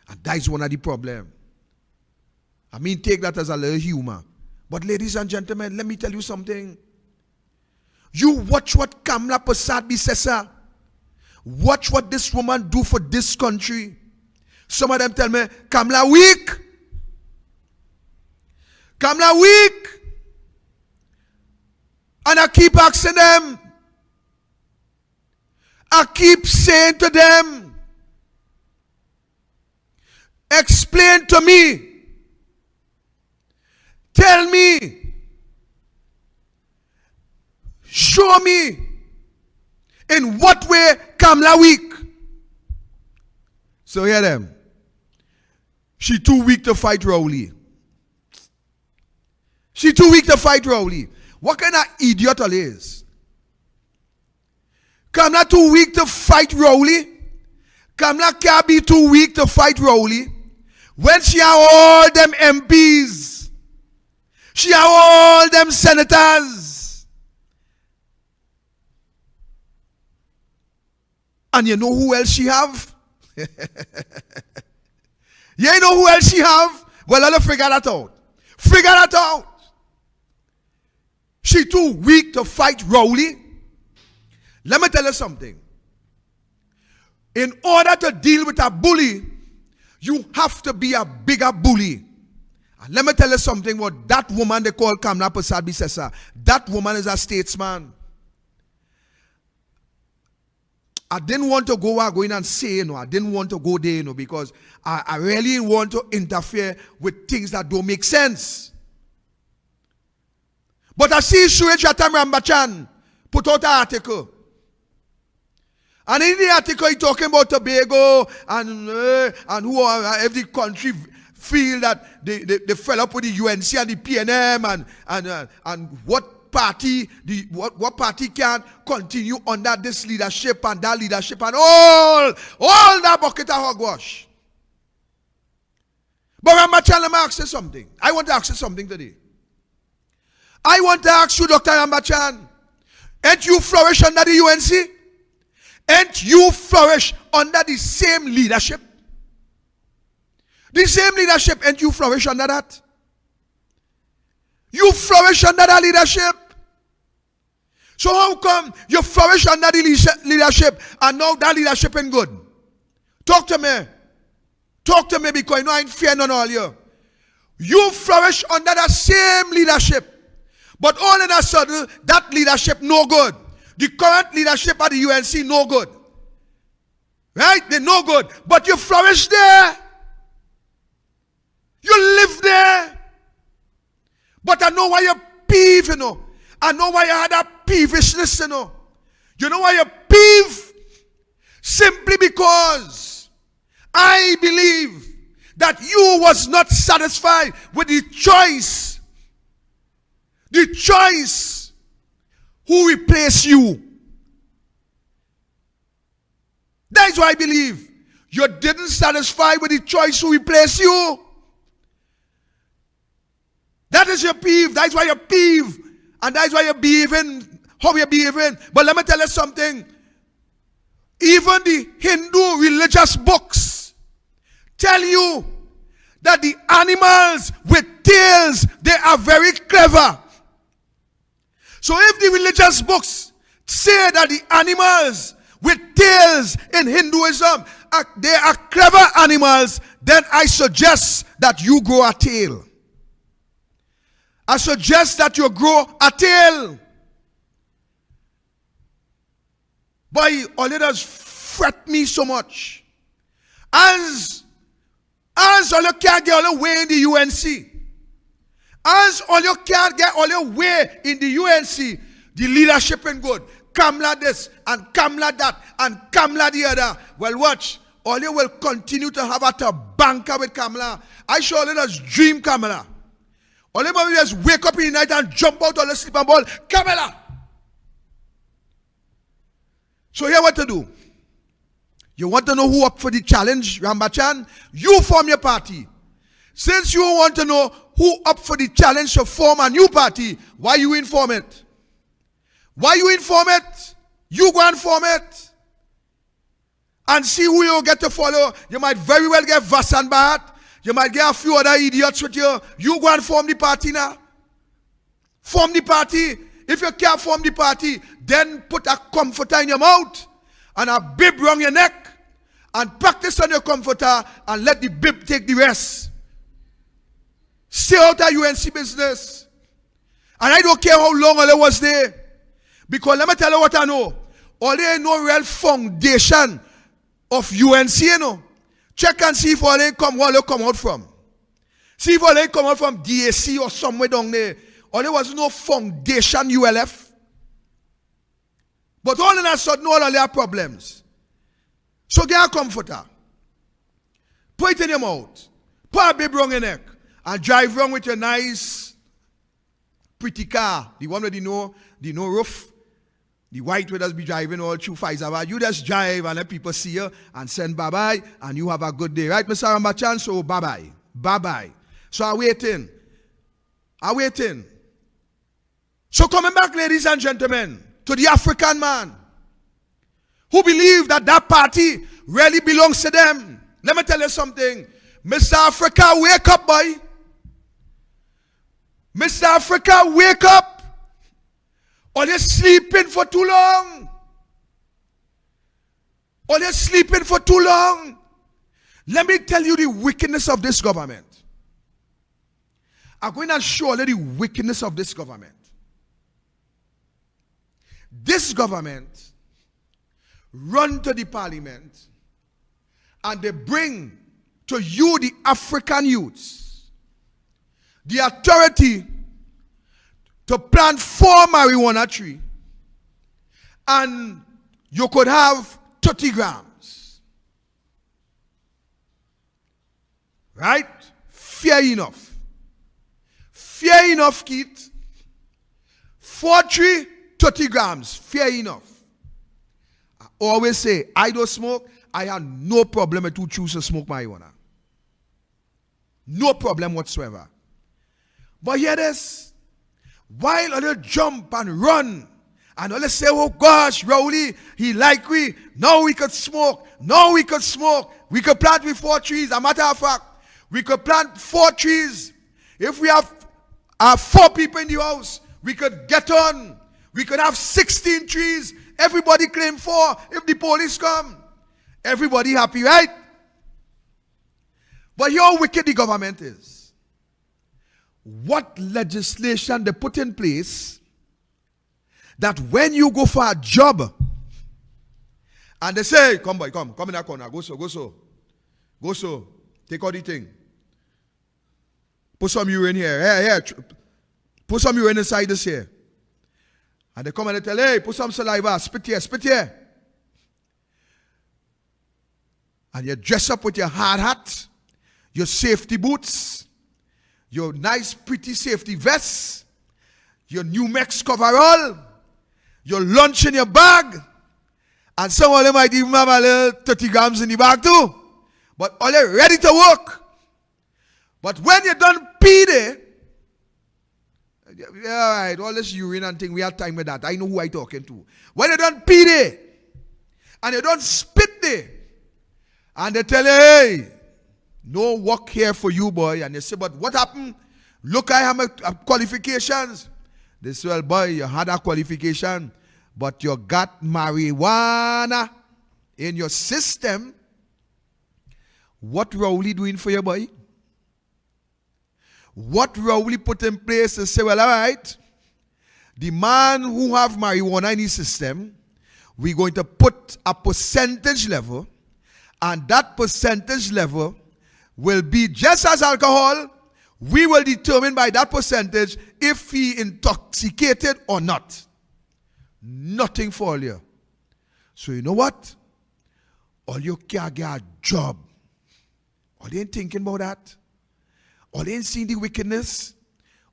[SPEAKER 1] And that is one of the problems. I mean, take that as a little humor. But ladies and gentlemen, let me tell you something. You watch what Kamla Persad Bissessa. Watch what this woman do for this country. Some of them tell me, Kamla weak. Kamla weak. And I keep asking them. I keep saying to them, explain to me. Tell me. Show me. In what way Kamla weak? So hear them. She too weak to fight Rowley. She too weak to fight Rowley. What kind of idiot all is? Kamala too weak to fight Rowley. Kamala can't be too weak to fight Rowley. When she have all them MPs, she have all them senators. And you know who else she have? You know who else she have? Well, I'll figure that out. Figure that out. She too weak to fight Rowley. Let me tell you something. In order to deal with a bully, you have to be a bigger bully. And let me tell you something about that woman they call Kamala Persad-Bissessar. That woman is a statesman. I didn't want to go and say, I didn't want to go there, because I really want to interfere with things that don't make sense. But I see Suresh Rambachan put out an article. And in the article, he's talking about Tobago and who every country feel that they fell up with the UNC and the PNM and what party what party can continue under this leadership and that leadership and all that bucket of hogwash. But Rambachan, let me ask you something. I want to ask you something today. I want to ask you, Dr. Rambachan, ain't you flourish under the UNC? Ain't you flourish under the same leadership? The same leadership, ain't you flourish under that? You flourish under that leadership. So how come you flourish under the leadership and now that leadership ain't good? Talk to me. Talk to me, because I ain't fear none all you. You flourish under the same leadership. But all of a sudden, that leadership no good. The current leadership at the UNC no good. Right? They're no good. But you flourish there. You live there. But I know why you're peeved, I know why you had that peevishness, You know why you're peeved? Simply because I believe that you was not satisfied with the choice. The choice who replaced you. That is why I believe you didn't satisfy with the choice who replaced you. That is your peeve. That is why you're peeved. And that is why you're behaving how you're behaving. But let me tell you something. Even the Hindu religious books tell you that the animals with tails, they are very clever. So if the religious books say that the animals with tails in Hinduism, they are clever animals, then I suggest that you grow a tail. I suggest that you grow a tail. Boy, all it does fret me so much. As all you can't get all the way in the UNC. As all you can't get all your way in the UNC, the leadership ain't good. Kamala this and Kamala that and Kamala the other. Well, watch. All you will continue to have a banker with Kamala. I sure let us dream Kamala. All you will just wake up in the night and jump out on the sleeping ball. Kamala. So here what to do. You want to know who up for the challenge, Rambachan? You form your party. Since you want to know who up for the challenge to form a new party, why you inform it? Why you inform it? You go and form it. And see who you get to follow. You might very well get Vassan Bhatt. You might get a few other idiots with you. You go and form the party now. Form the party. If you can't form the party, then put a comforter in your mouth and a bib around your neck and practice on your comforter and let the bib take the rest. Stay out of UNC business. And I don't care how long I was there. Because let me tell you what I know. All there ain't no real foundation of UNC, Check and see if all they come out from. See if all they come out from DAC or somewhere down there. Or there was no foundation ULF. But all in a sudden, all of their problems. So get a comforter. Put it in your mouth. Put a bib round your neck. And drive around with your nice, pretty car. The one with the no roof. The white will just be driving all through Faisal. You just drive and let people see you and send bye-bye and you have a good day. Right, Mr. Rambachan? So bye-bye. Bye-bye. So I'm waiting. So coming back, ladies and gentlemen, to the African man who believe that that party really belongs to them. Let me tell you something. Mr. Africa, wake up, boy. Mr. Africa, wake up. Or you're sleeping for too long. Let me tell you the wickedness of this government. I'm going to show you the wickedness of this government. This government run to the parliament and they bring to you, the African youths, the authority to plant 4 marijuana trees, and you could have 30 grams. Right? Fair enough. Fair enough, Keith. 4 trees, 30 grams. Fair enough. I always say, I don't smoke. I have no problem with who choose to smoke marijuana. No problem whatsoever. But hear this. While others jump and run, and others say, oh gosh, Rowley, he like we. Now we could smoke. We could plant with 4 trees. As a matter of fact, we could plant 4 trees. If we have 4 people in the house, we could get on. We could have 16 trees. Everybody claim 4. If the police come, everybody happy, right? But here how wicked the government is. What legislation they put in place that when you go for a job and they say, come boy, come in that corner, go so, take all the thing. Put some urine here, put some urine inside this here. And they come and they tell, hey, put some saliva, spit here. And you dress up with your hard hat, your safety boots, your nice, pretty safety vest, your New Mex coverall, your lunch in your bag, and some of them might even have a little 30 grams in the bag too. But all you're ready to work. But when you're done pee there, yeah, all right, all this urine and thing, we have time with that. I know who I'm talking to. When you're done pee there, and you don't spit there, and they tell you, hey, no work here for you, boy. And they say, but what happened? Look, I have my qualifications. They say, well, boy, you had a qualification, but you got marijuana in your system. What Rowley doing for you, boy? What Rowley put in place to say, well, all right, the man who have marijuana in his system, we're going to put a percentage level, and that percentage level will be just as alcohol. We will determine by that percentage if he intoxicated or not. Nothing for you. So you know what? All you can't get a job. All you ain't thinking about that. All you ain't seeing the wickedness.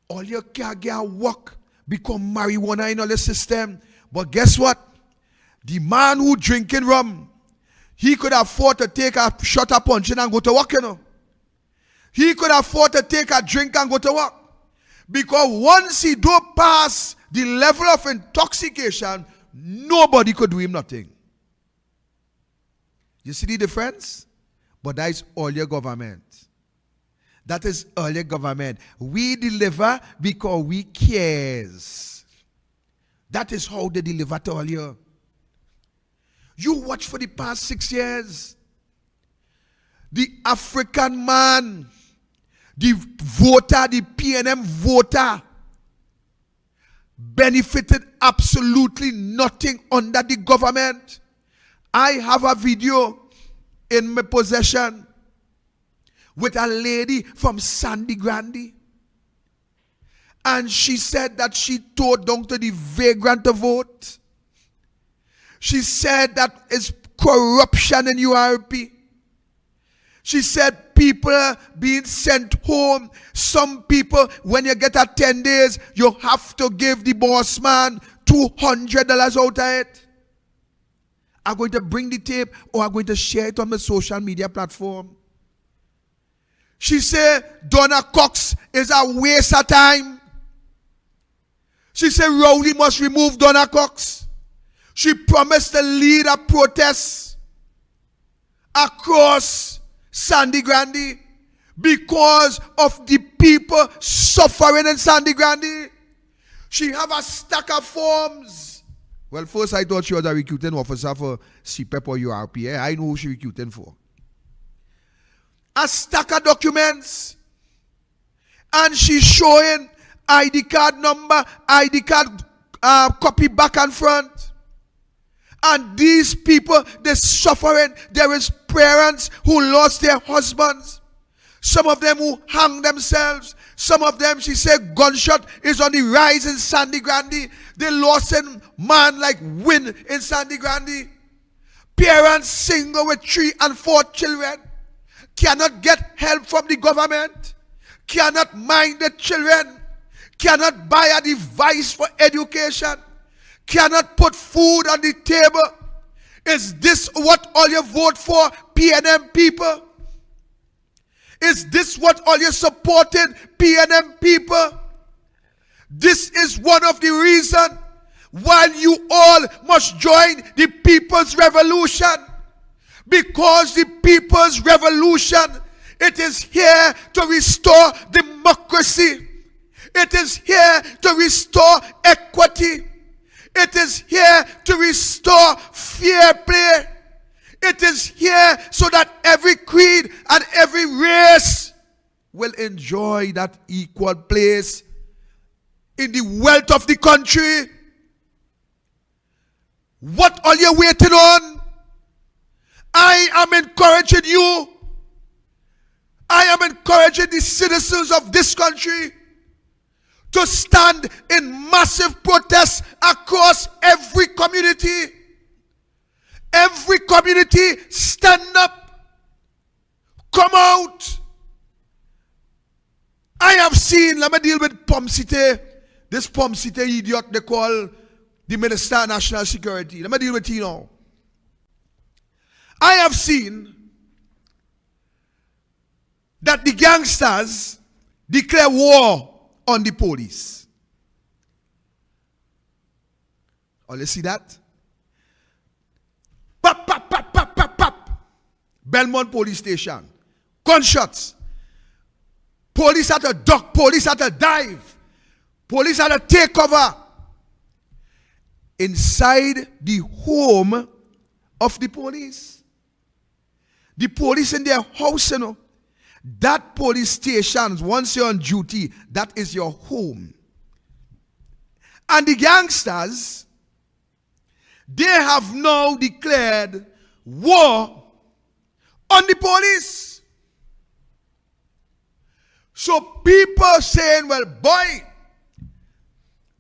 [SPEAKER 1] All you can't get a work. Become marijuana in all the system. But guess what? The man who drinking rum, he could afford to take a shot of punching and go to work, you know. He could afford to take a drink and go to work. Because once he do pass the level of intoxication, nobody could do him nothing. You see the difference? But that is all your government. That is all your government. We deliver because we cares. That is how they deliver to all you. You watch for the past 6 years. The African man, the voter, the PNM voter, benefited absolutely nothing under the government. I have a video in my possession with a lady from Sandy Grande. And she said that she told down to the vagrant to vote. She said that it's corruption in URP. She said people being sent home. Some people, when you get a 10 days, you have to give the boss man $200 out of it. I'm going to bring the tape or I'm going to share it on the social media platform. She said Donna Cox is a waste of time. She said Rowley must remove Donna Cox. She promised to lead a protest across Sandy Grande because of the people suffering in Sandy Grande. She have a stack of forms. Well, first I thought she was a recruiting officer for CPEP or URP. I know who she recruiting for. A stack of documents. And she's showing ID card number, ID card copy back and front. And these people, they're suffering. There is parents who lost their husbands. Some of them who hung themselves. Some of them, she said, gunshot is on the rise in Sandy Grande. They lost a man like Win in Sandy Grande. Parents single with 3 and 4 children cannot get help from the government, cannot mind the children, cannot buy a device for education, cannot put food on the table. Is this what all you vote for, PNM people? Is this what all you supported, PNM people? This is one of the reasons why you all must join the People's Revolution. Because the People's Revolution, it is here to restore democracy. It is here to restore equity. It is here to restore fair play. It is here so that every creed and every race will enjoy that equal place in the wealth of the country. What are you waiting on? I am encouraging you. I am encouraging the citizens of this country to stand in massive protest across every community. Every community, stand up. Come out. I have seen, let me deal with Pom City. This Pom City idiot they call the Minister of National Security. Let me deal with you now. I have seen that the gangsters declare war on the police. Oh, you see that? Pop, pop, pop, pop, pop, pop. Belmont Police Station. Gunshots. Police had to duck. Police had to dive. Police had to take cover. Inside the home of the police. The police in their house, you know. That police station, once you're on duty, that is your home. And the gangsters, they have now declared war on the police. So people saying, well, boy,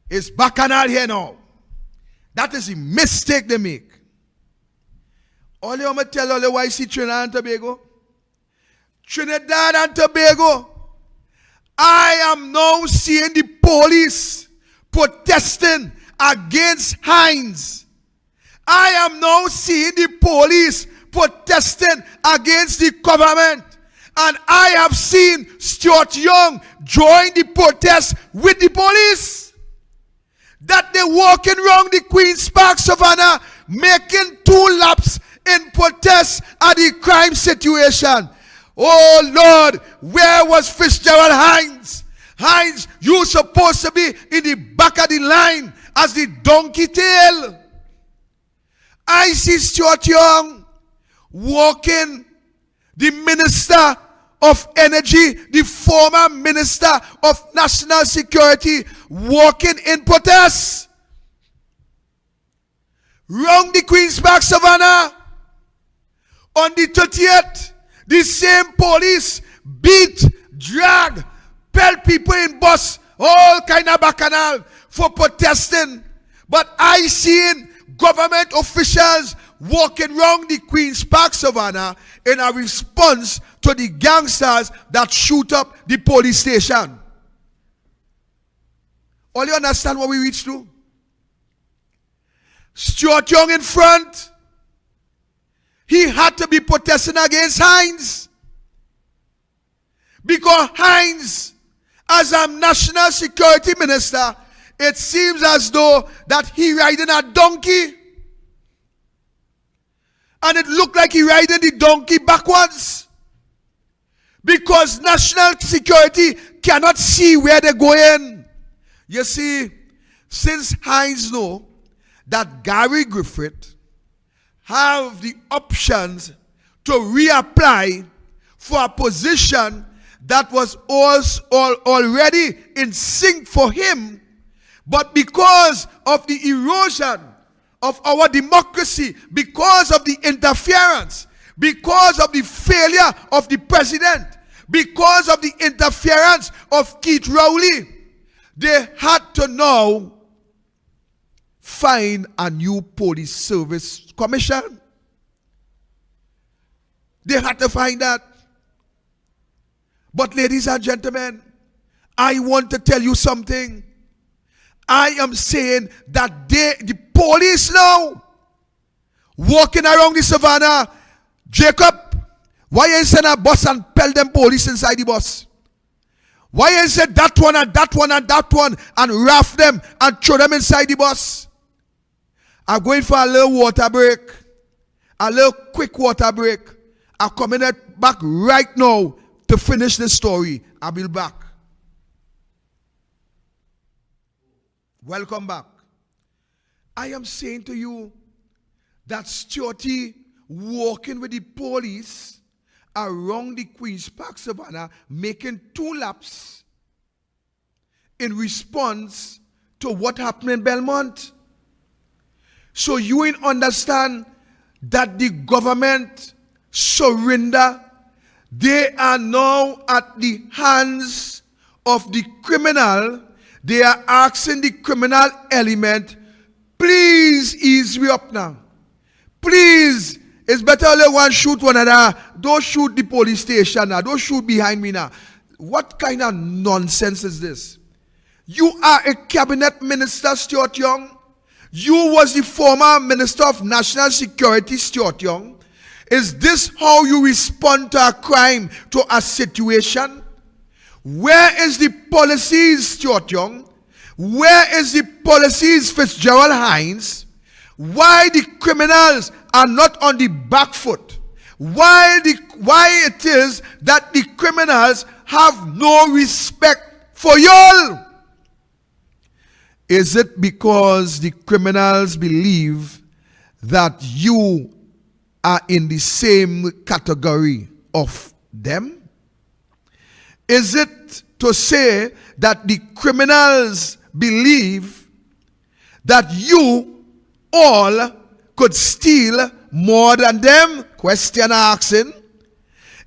[SPEAKER 1] it's bacchanal here now. That is a mistake they make. All you want to tell all the why see Trinidad and Tobago? Trinidad and Tobago, I am now seeing the police protesting against Hines. I am now seeing the police protesting against the government. And I have seen Stuart Young join the protest with the police. That they walking around the Queen's Park Savannah making 2 laps in protest at the crime situation. Oh Lord, where was Fitzgerald Hines? Hines, you supposed to be in the back of the line as the donkey tail. I see Stuart Young walking, the Minister of Energy, the former Minister of National Security, walking in protest. Round the Queen's Park Savannah. On the 30th, the same police beat, drag, pelt people in bus, all kind of bacchanal for protesting. But I seen government officials walking around the Queen's Park Savannah in a response to the gangsters that shoot up the police station. All you understand what we reached to? Stuart Young in front. He had to be protesting against Hines. Because Hines, as a national security minister, it seems as though that he riding a donkey. And it looked like he riding the donkey backwards. Because national security cannot see where they're going. You see, since Hines know that Gary Griffith have the options to reapply for a position that was already in sync for him, but because of the erosion of our democracy, because of the interference, because of the failure of the president, because of the interference of Keith Rowley, they had to now find a new police service commission. They had to find that. But ladies and gentlemen, I want to tell you something. I am saying that the police now, walking around the savannah, Jacob, why you send a bus and pell them police inside the bus? Why you say that one and that one and that one and raft them and throw them inside the bus? I'm going for a little water break. A little quick water break. I'm coming back right now to finish the story. I'll be back. Welcome back. I am saying to you that Stuarty walking with the police around the Queen's Park Savannah, making 2 laps in response to what happened in Belmont. So you understand that the government surrender. They are now at the hands of the criminal. They are asking the criminal element, please ease me up now. Please, it's better only one shoot one another. Don't shoot the police station now. Don't shoot behind me now. What kind of nonsense is this? You are a cabinet minister, Stuart Young. You was the former Minister of National Security, Stuart Young. Is this how you respond to a crime, to a situation? Where is the policies, Stuart Young? Where is the policies, Fitzgerald Hines? Why the criminals are not on the back foot? Why it is that the criminals have no respect for y'all? Is it because the criminals believe that you are in the same category of them? Is it to say that the criminals believe that you all could steal more than them? Question asking.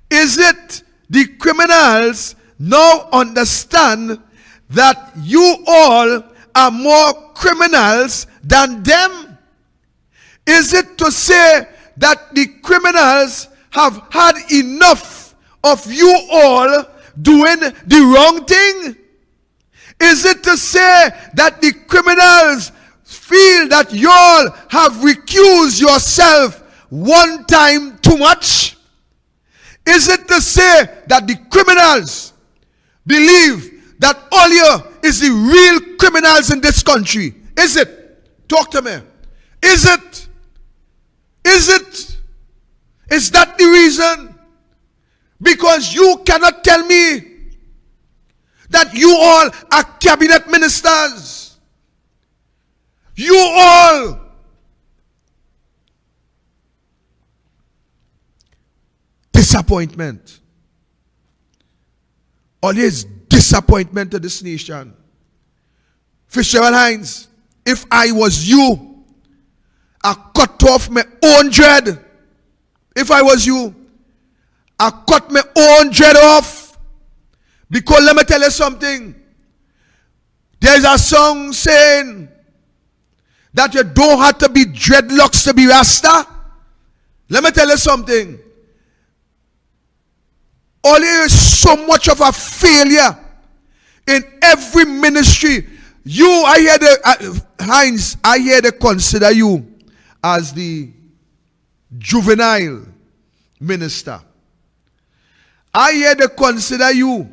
[SPEAKER 1] Is it the criminals now understand that you all are more criminals than them? Is it to say that the criminals have had enough of you all doing the wrong thing? Is it to say that the criminals feel that y'all have recused yourself one time too much? Is it to say that the criminals believe that all you is the real criminals in this country? Is it? Talk to me. Is it? Is it? Is that the reason? Because you cannot tell me that you all are cabinet ministers. You all. Disappointment. Always disappointment to this nation. Fitzgerald Hines, if I was you, I cut off my own dread. If I was you, I cut my own dread off. Because let me tell you something. There's a song saying that you don't have to be dreadlocks to be Rasta.
[SPEAKER 5] Let me tell you something. Only is so much of a failure in every ministry. I hear the Heinz, I hear they consider you as the juvenile minister. I hear they consider you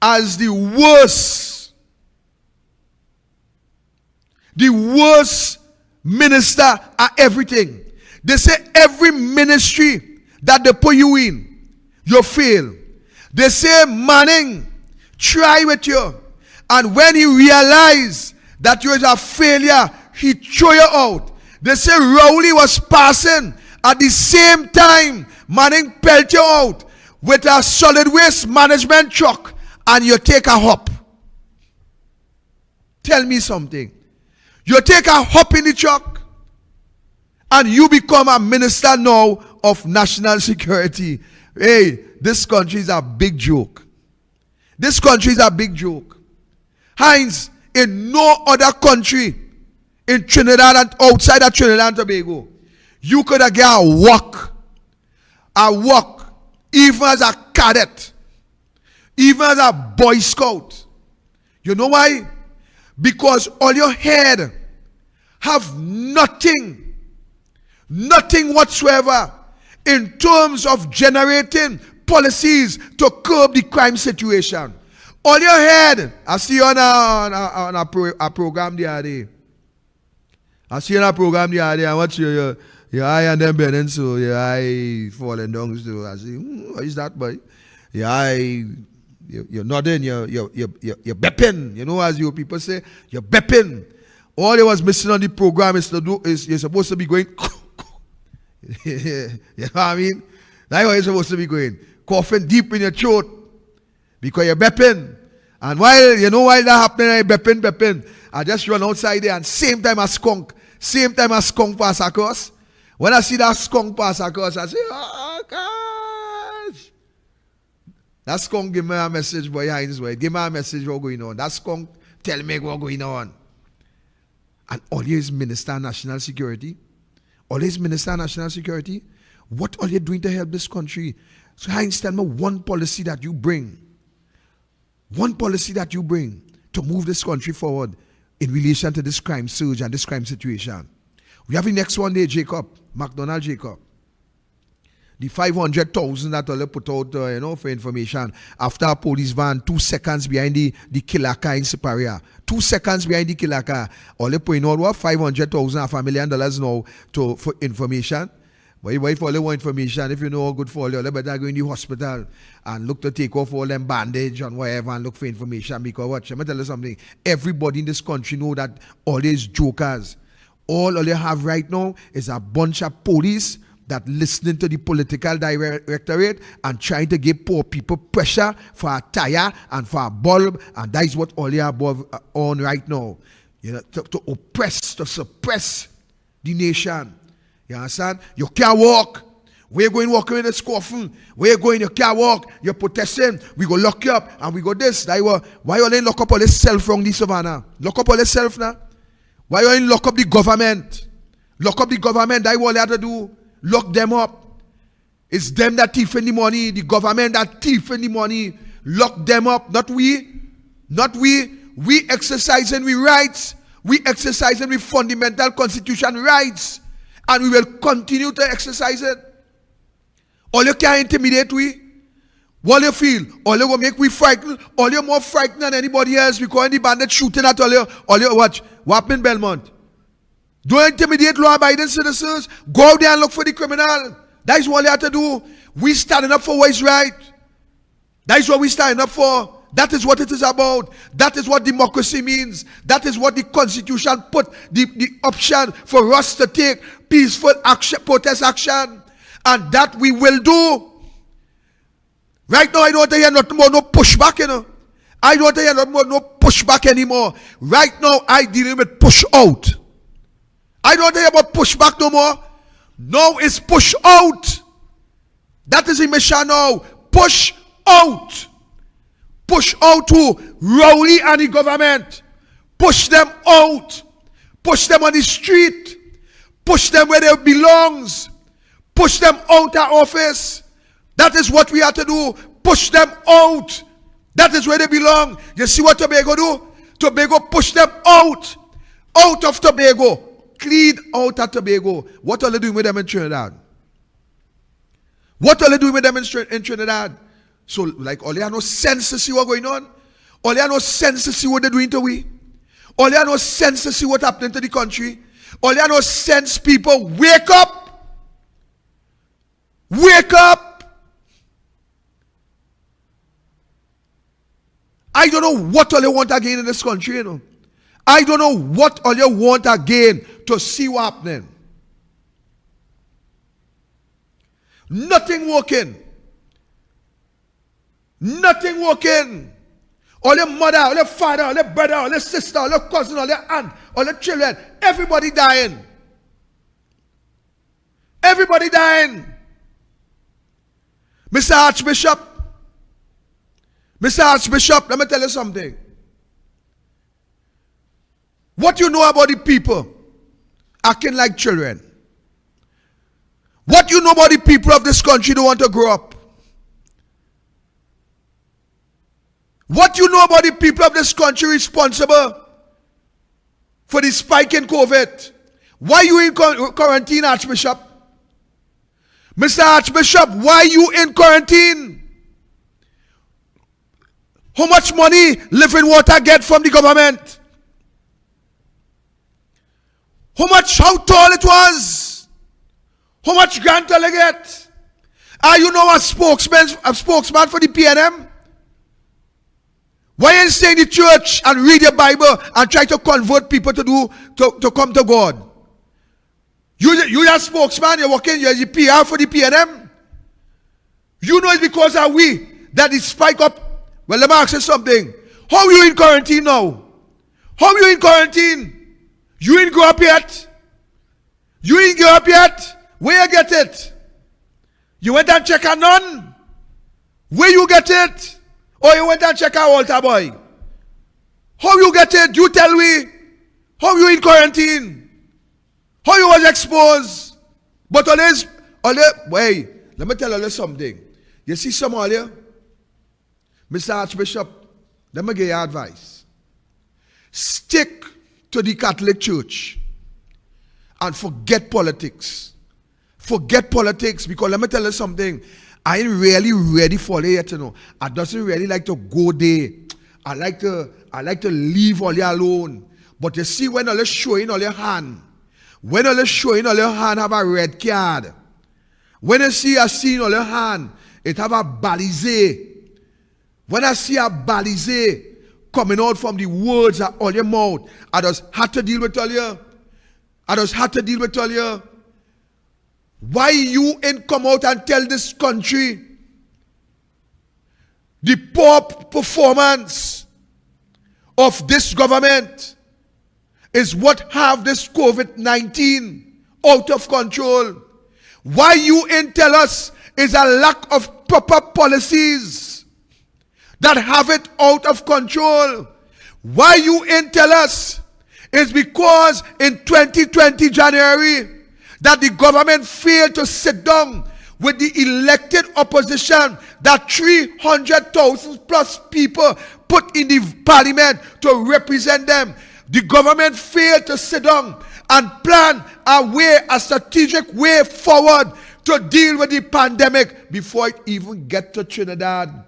[SPEAKER 5] as the worst minister at everything. They say every ministry that they put you in, you fail. They say Manning try with you, and when he realized that you is a failure, he threw you out. They say Rowley was passing at the same time Manning pelt you out with a solid waste management truck, and you take a hop. Tell me something. You take a hop in the truck and you become a minister now of national security. Hey, this country is a big joke. This country is a big joke. Heinz, in no other country in Trinidad and outside of Trinidad and Tobago, you could have got a walk, even as a cadet, even as a Boy Scout. You know why? Because all your head have nothing whatsoever in terms of generating policies to curb the crime situation. All your head, I see you on a program the other day. I watch your eye and them bending, so your eye falling down. So I see, what is that, boy? Your eye, you're nodding, you're bepping. You know, as you people say, you're bepping. All you was missing on the program is you're supposed to be going. You know what I mean? That's how you're supposed to be going. Coughing deep in your throat because you're bepping. And while that happening, you're bepping. I just run outside there and same time a skunk pass across. When I see that skunk pass across, I say, oh gosh. That skunk give me a message, boy, Heinz, boy. Give me a message what's going on. That skunk tell me what's going on. And always Minister of National Security. Always Minister of National Security. What are you doing to help this country? So Heinz, tell me one policy that you bring. One policy that you bring to move this country forward in relation to this crime surge and this crime situation. We have the next one there, Jacob, McDonald Jacob. The 500,000 that all put out, for information after a police van 2 seconds behind the killer car in Siparia. 2 seconds behind the killer car. All they putting out what $500,000, $500,000 now for information. But if all they want information, if you know how good for all, you better go in the hospital and look to take off all them bandage and whatever and look for information. Because watch, let me tell you something. Everybody in this country know that all these jokers, all you have right now is a bunch of police that listening to the political directorate and trying to give poor people pressure for a tire and for a bulb, and that is what all you are on right now. You know, to oppress, to suppress the nation. You understand? You can't walk. We're going walking in the scoffing. We're going, you can't walk. You're protesting. We go lock you up and we go this. Why you ain't lock up all this self from the Savannah? Lock up all this self now. Why you ain't lock up the government? Lock up the government. That's what you have to do. Lock them up. It's them that thief in the money. The government that thief in the money. Lock them up. Not we. Not we. We exercising we rights. We exercising we fundamental constitution rights. And we will continue to exercise it. All you can intimidate we. All you feel. All you will make we frightened. All you more frightened than anybody else because any bandit shooting at all you watch. What happened in Belmont? Don't intimidate law-abiding citizens. Go out there and look for the criminal. That is what you have to do. We standing up for what is right. That is what we standing up for. That is what it is about. That is what democracy means. That is what the Constitution put the option for us to take peaceful action, protest action. And that we will do. Right now, I don't want to hear nothing more, no pushback, you know. I don't want to hear nothing more, no pushback anymore. Right now, I dealing with push out. I don't want to hear about pushback no more. No, it's push out. That is the mission now. Push out. Push out to Rowley and the government. Push them out. Push them on the street. push them where they belongs, push them out of office. That is what we have to do. Push them out. That is where they belong. You see what Tobago do? Tobago push them out of Tobago, clean out of Tobago. What are they doing with them in Trinidad? What are they doing with them in Trinidad? So, like, all you have no sense to see what's going on. All you have no sense to see what they're doing to we. All you have no sense to see what's happening to the country. All you have no sense, people, wake up. Wake up. I don't know what all you want again in this country, you know. I don't know what all you want again to see what happening. Nothing working. Nothing working. All your mother, all your father, all your brother, all your sister, all your cousin, all your aunt, all your children, everybody dying. Everybody dying. Mr. Archbishop, let me tell you something. What you know about the people acting like children? What you know about the people of this country don't want to grow up? What you know about the people of this country responsible for the spike in COVID? Why you in quarantine, Archbishop? Mr. Archbishop, why you in quarantine? How much money living water get from the government? How tall it was? How much grant will they get? Are you now a spokesman for the PNM? Why you stay in the church and read your Bible and try to convert people to come to God? You're a spokesman, you're working, you're the PR for the PNM. You know it's because of we that it spike up. Well, let me ask you something. How are you in quarantine now? How are you in quarantine? You ain't go up yet? You ain't go up yet? Where you get it? You went and check a nun? Where you get it? Or you went and check a altar boy? How you get it? You tell me. How you in quarantine? How you was exposed? But wait, let me tell you something. You see some earlier? Mr. Archbishop, let me give you advice. Stick to the Catholic Church and forget politics. Forget politics, because let me tell you something. I ain't really ready for it yet, you know. I doesn't really like to go there. I like to leave all you alone. But you see, when all you showing all your hand, when all you showing all your hand have a red card. When you see a scene all your hand, it have a balisé. When I see a balisé coming out from the words of all your mouth, I just had to deal with all you. Why you ain't come out and tell this country the poor performance of this government is what have this COVID-19 out of control? Why you ain't tell us is a lack of proper policies that have it out of control? Why you ain't tell us is because in 2020 January that the government failed to sit down with the elected opposition that 300,000 plus people put in the parliament to represent them. The government failed to sit down and plan a strategic way forward to deal with the pandemic before it even get to Trinidad.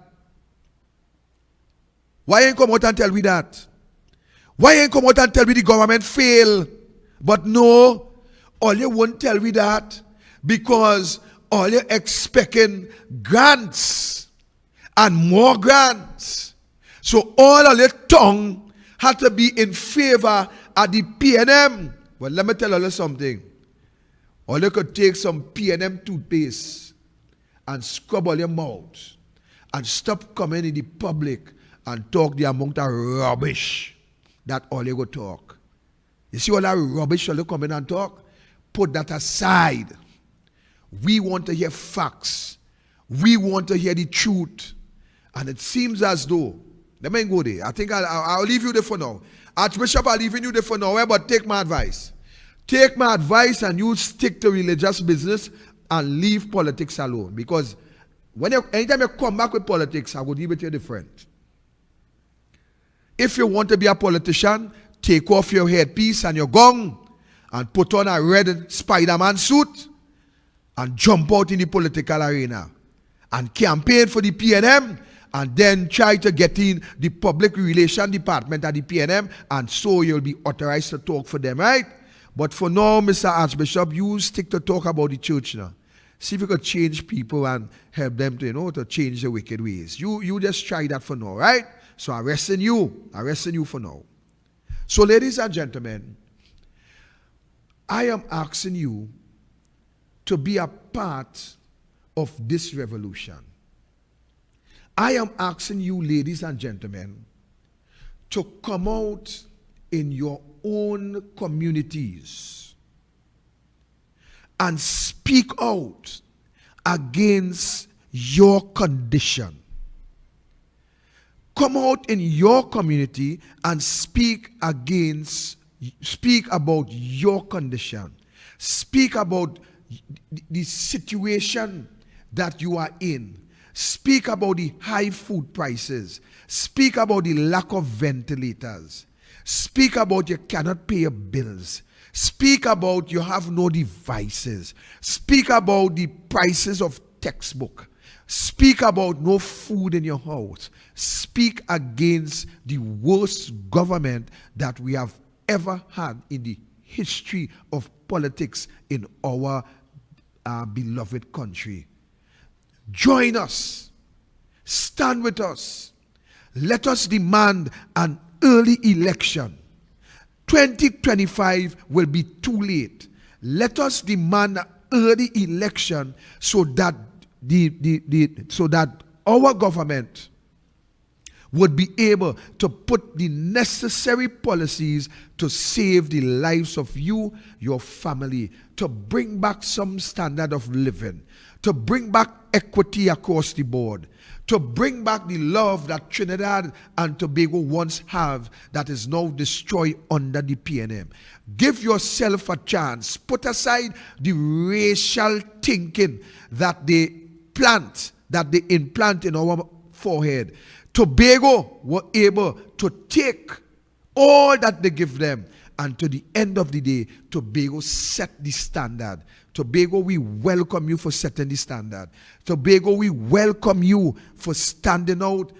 [SPEAKER 5] Why ain't come out and tell me that? Why ain't come out and tell me the government failed? But no, all you won't tell me that because all you're expecting grants and more grants. So all of your tongue had to be in favor of the PNM. Well, let me tell you something. All you could take some PNM toothpaste and scrub all your mouth and stop coming in the public and talk the amount of rubbish that all you go talk. You see all that rubbish all you come in and talk? Put that aside. We want to hear facts. We want to hear the truth. And it seems as though, let me go there. I think I'll leave you there for now. Archbishop, I'll leave you there for now, but take my advice. take my advice and you stick to religious business and leave politics alone. Because anytime you come back with politics, I will deal with you different. If you want to be a politician, take off your headpiece and your gong and put on a red Spider-Man suit and jump out in the political arena and campaign for the PNM and then try to get in the public relation department at the PNM, and so you'll be authorized to talk for them, right? But for now, Mr. Archbishop, you stick to talk about the church now. See if you could change people and help them to, to change their wicked ways. You just try that for now, right? So I rest in you. I rest in you for now. So ladies and gentlemen, I am asking you to be a part of this revolution. I am asking you, ladies and gentlemen, to come out in your own communities and speak out against your condition. Come out in your community and speak about your condition. Speak about the situation that you are in. Speak about the high food prices. Speak about the lack of ventilators. Speak about you cannot pay your bills. Speak about you have no devices. Speak about the prices of textbook. Speak about no food in your house. Speak against the worst government that we have ever had in the history of politics in our beloved country. Join us. Stand with us. Let us demand an early election. 2025 will be too late. Let us demand an early election so that our government would be able to put the necessary policies to save the lives of you, your family, to bring back some standard of living, to bring back equity across the board, to bring back the love that Trinidad and Tobago once have that is now destroyed under the PNM. Give yourself a chance. Put aside the racial thinking that they implant in our forehead. Tobago were able to take all that they give them, and to the end of the day, Tobago set the standard. Tobago, we welcome you for setting the standard. Tobago, we welcome you for standing out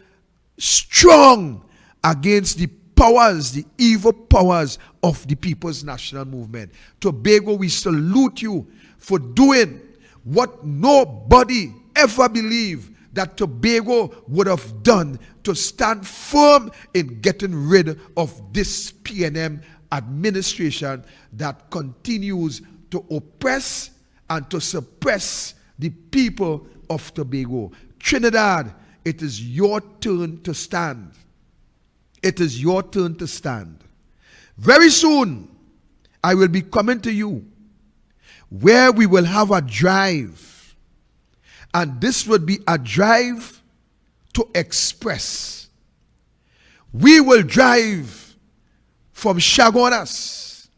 [SPEAKER 5] strong against the powers, the evil powers of the People's National Movement. Tobago, we salute you for doing what nobody ever believed that Tobago would have done, to stand firm in getting rid of this PNM administration that continues to oppress and to suppress the people of Tobago. Trinidad, it is your turn to stand. It is your turn to stand. Very soon, I will be coming to you where we will have a drive. And this would be a drive to express. We will drive from Chaguanas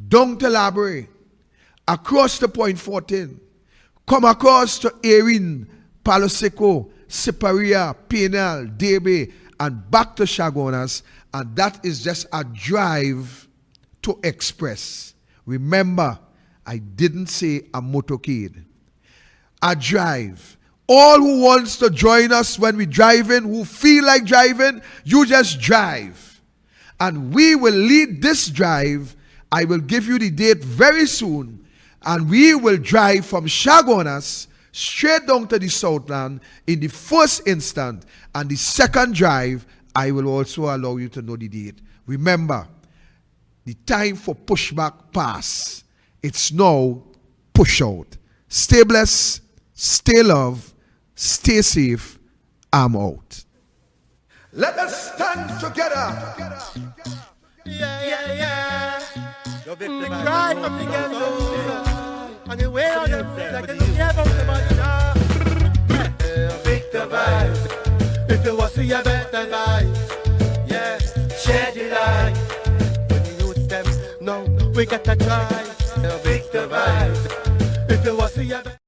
[SPEAKER 5] down to Labre, across to Point 14, come across to Erin, Palo Seco, Siparia, Penal, Debe, and back to Chaguanas. And that is just a drive to express. Remember, I didn't say a motorcade. A drive. All who wants to join us when we drive in, who feel like driving, you just drive. And we will lead this drive. I will give you the date very soon. And we will drive from Chaguanas straight down to the Southland in the first instant. And the second drive, I will also allow you to know the date. Remember, the time for pushback pass. It's now push out. Stay blessed, stay loved, stay safe. I'm out.
[SPEAKER 1] Let us stand together.
[SPEAKER 2] Yeah. The cry from the ghetto, and the way on them like they don't care about somebody now. Victor vibes. If it was to your better vibes, yeah, share the light. When you use them, no, we got to try. Victor vibes. If you want to see